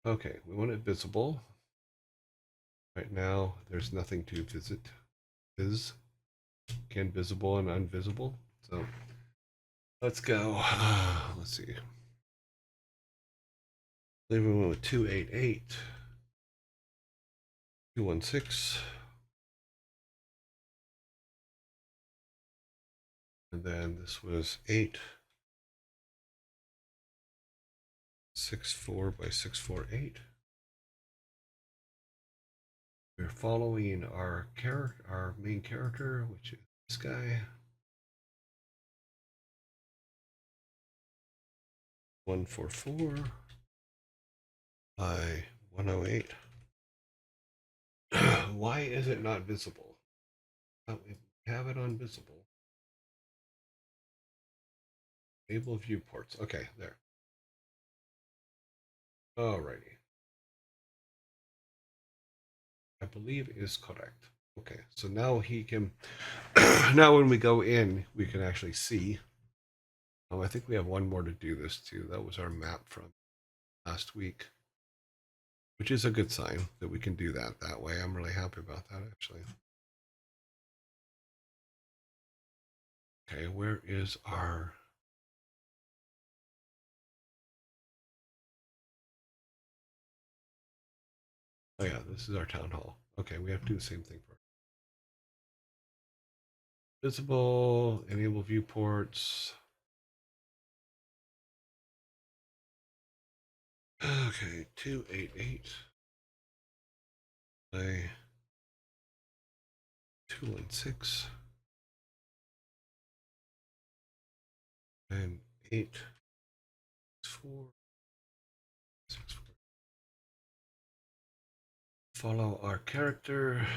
Okay, we want it visible. Right now, there's nothing to visit. Can visible and invisible. So let's go. Let's see. Then we went with 288, 216, and then this was 864 by 648. We're following our main character, which is this guy. 144 by 108. Why is it not visible? We have it on visible. Enable viewports. Okay, there. Alrighty. I believe is correct. Okay, so now he can, now when we go in, we can actually see. I think we have one more to do this too. That was our map from last week, which is a good sign that we can do that way. I'm really happy about that, actually. Okay, where is our... Oh yeah, this is our town hall. Okay, we have to do the same thing for visible, enable viewports. Okay, 288 by 216 and 864. Follow our character.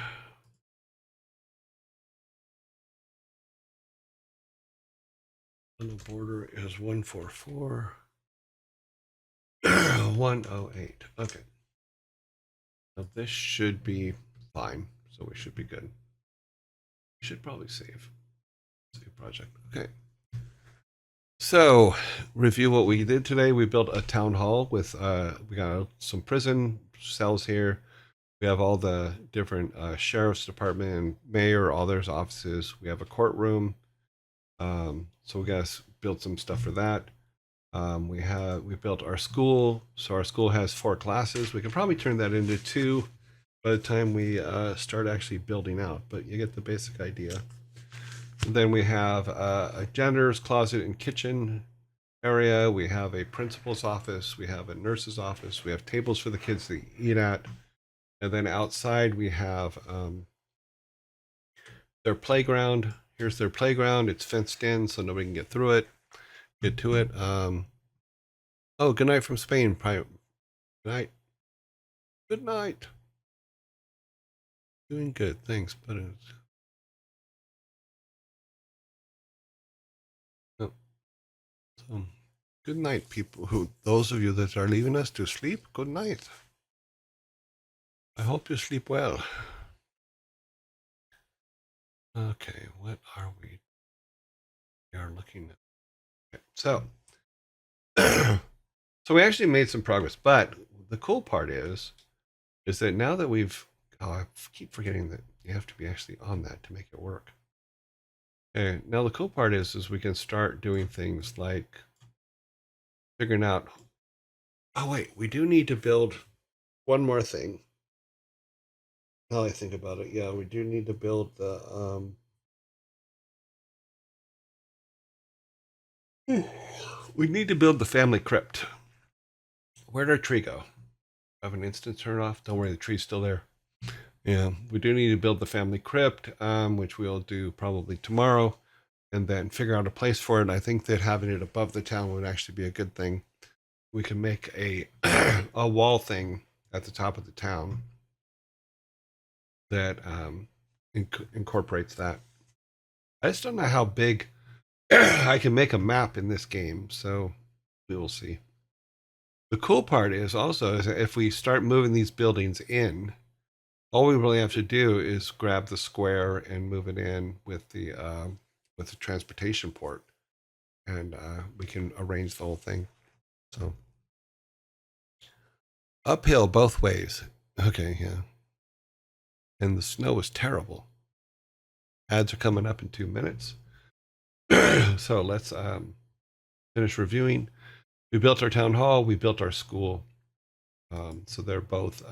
And the border is 144. 108. Okay. So this should be fine. So we should be good. We should probably save. Save project. Okay. So review what we did today. We built a town hall with we got some prison cells here. We have all the different sheriff's department and mayor, all their offices. We have a courtroom. So we got built some stuff for that. We built our school. So our school has 4 classes. We can probably turn that into 2 by the time we start actually building out, but you get the basic idea. And then we have a janitor's closet and kitchen area. We have a principal's office. We have a nurse's office. We have tables for the kids to eat at. And then outside we have their playground. Here's their playground. It's fenced in so nobody can get through it, get to it. Oh, good night from Spain. Good night. Good night. Doing good, thanks. But oh, so good night, people. Those of you that are leaving us to sleep, good night. I hope you sleep well. Okay, what are we? We are looking at. Okay, so, so we actually made some progress. But the cool part is that now that we've, I keep forgetting that you have to be actually on that to make it work. Okay, now the cool part is we can start doing things like figuring out. Oh wait, we do need to build one more thing. Now I think about it, yeah, we do need to build the we need to build the family crypt. Where'd our tree go? Have an instant turn off. Don't worry, the tree's still there. Yeah, we do need to build the family crypt, which we'll do probably tomorrow, and then figure out a place for it. I think that having it above the town would actually be a good thing. We can make a a wall thing at the top of the town that incorporates that. I just don't know how big I can make a map in this game, so we will see. The cool part is also is that if we start moving these buildings in, all we really have to do is grab the square and move it in with the transportation port, and we can arrange the whole thing. So uphill both ways. Okay, yeah. And the snow is terrible. Ads are coming up in 2 minutes. So let's finish reviewing. We built our town hall. We built our school. So they're both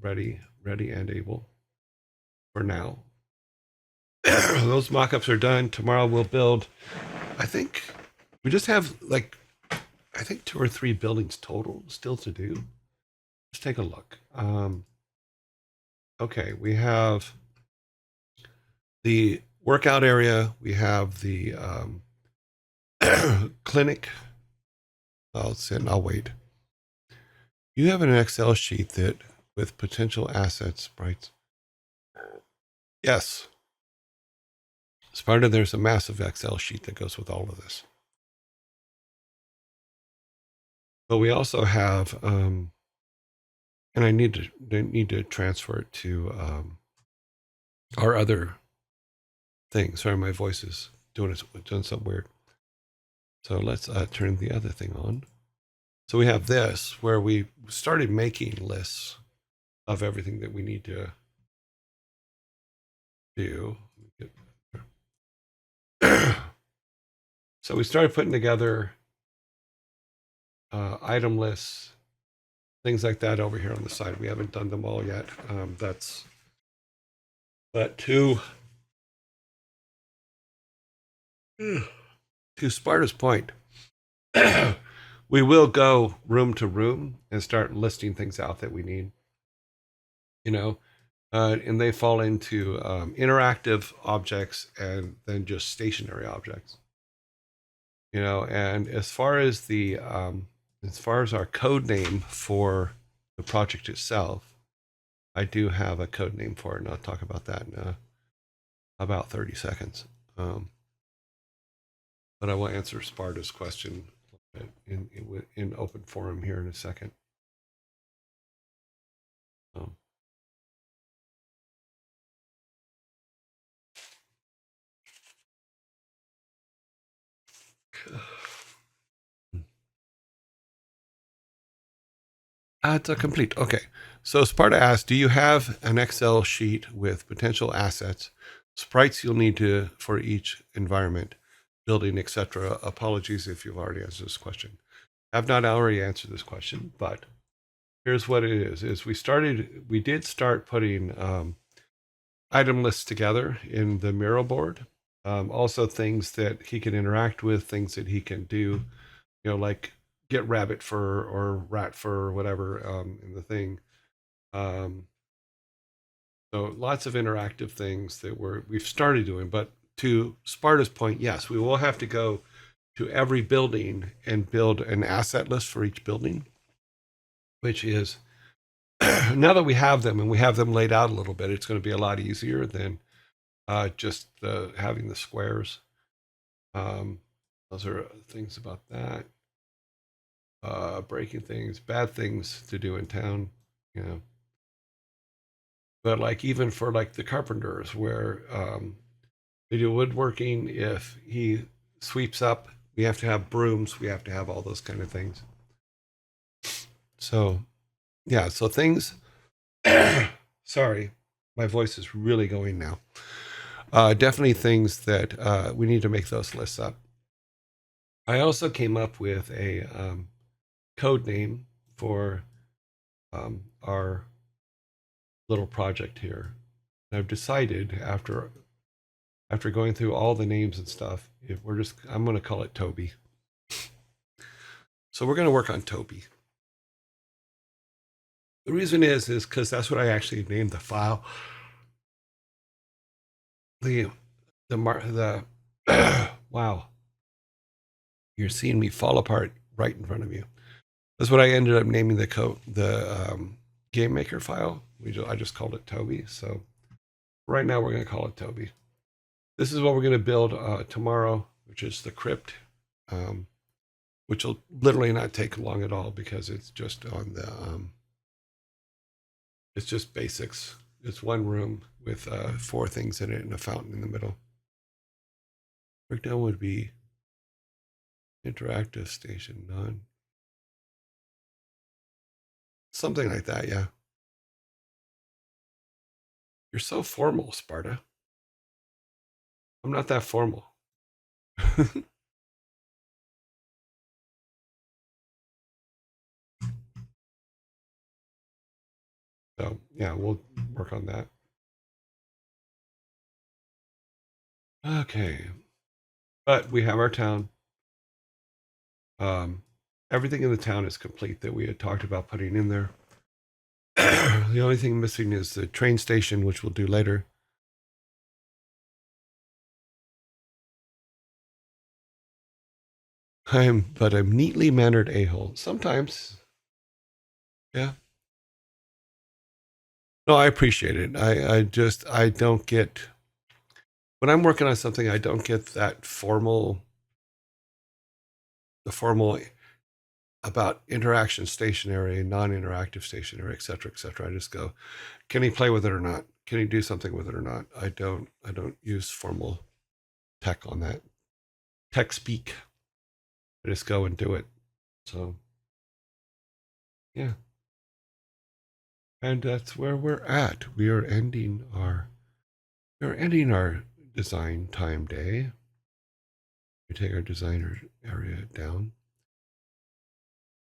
ready and able for now. Those mock-ups are done. Tomorrow we'll build. I think we just have like, I think 2 or 3 buildings total still to do. Let's take a look. Okay, we have the workout area. We have the clinic. I'll sit and I'll wait. You have an Excel sheet that with potential assets, right? Yes. Sparta, there's a massive Excel sheet that goes with all of this. But we also have, and I need to transfer it to our other thing. Sorry, my voice is doing something weird. So let's turn the other thing on. So we have this where we started making lists of everything that we need to do. So we started putting together item lists, things like that over here on the side. We haven't done them all yet. But to Sparta's point, we will go room to room and start listing things out that we need. And they fall into interactive objects and then just stationary objects. And as far as our code name for the project itself, I do have a code name for it, and I'll talk about that in about 30 seconds. But I will answer Sparta's question in open forum here in a second. It's a complete. Okay. So Sparta asks, do you have an Excel sheet with potential assets, sprites you'll need for each environment, building, etc.? Apologies if you've already answered this question. I've not already answered this question, but here's what it is we did start putting item lists together in the Miro board. Also things that he can interact with, things that he can do, like get rabbit fur or rat fur or whatever in the thing. So lots of interactive things that we've started doing. But to Sparta's point, yes, we will have to go to every building and build an asset list for each building, which is now that we have them and we have them laid out a little bit, it's going to be a lot easier than just having the squares. Those are things about that. Breaking things, bad things to do in town, But like even for like the carpenters where they do woodworking, if he sweeps up, we have to have brooms, we have to have all those kind of things. So yeah, so things sorry, my voice is really going now. Definitely things that we need to make those lists up. I also came up with a code name for our little project here. And I've decided after going through all the names and stuff, I'm going to call it Toby. So we're going to work on Toby. The reason is because that's what I actually named the file. The wow, you're seeing me fall apart right in front of you. That's what I ended up naming the game maker file. I just called it Toby. So right now we're going to call it Toby. This is what we're going to build tomorrow, which is the crypt, which will literally not take long at all because it's just on the it's just basics. It's one room with 4 things in it and a fountain in the middle. Breakdown would be interactive station, none. Something like that, yeah. You're so formal, Sparta. I'm not that formal. So yeah, we'll work on that. Okay. But we have our town. Everything in the town is complete that we had talked about putting in there. The only thing missing is the train station, which we'll do later. I'm neatly mannered a-hole. Sometimes. Yeah. No, I appreciate it. I don't get when I'm working on something, I don't get that the formal about interaction stationary, non-interactive stationary, et cetera, et cetera. I just go, can he play with it or not? Can he do something with it or not? I don't use formal tech on that. Tech speak. I just go and do it. So yeah. And that's where we're at. We're ending our design time day. We take our designer area down.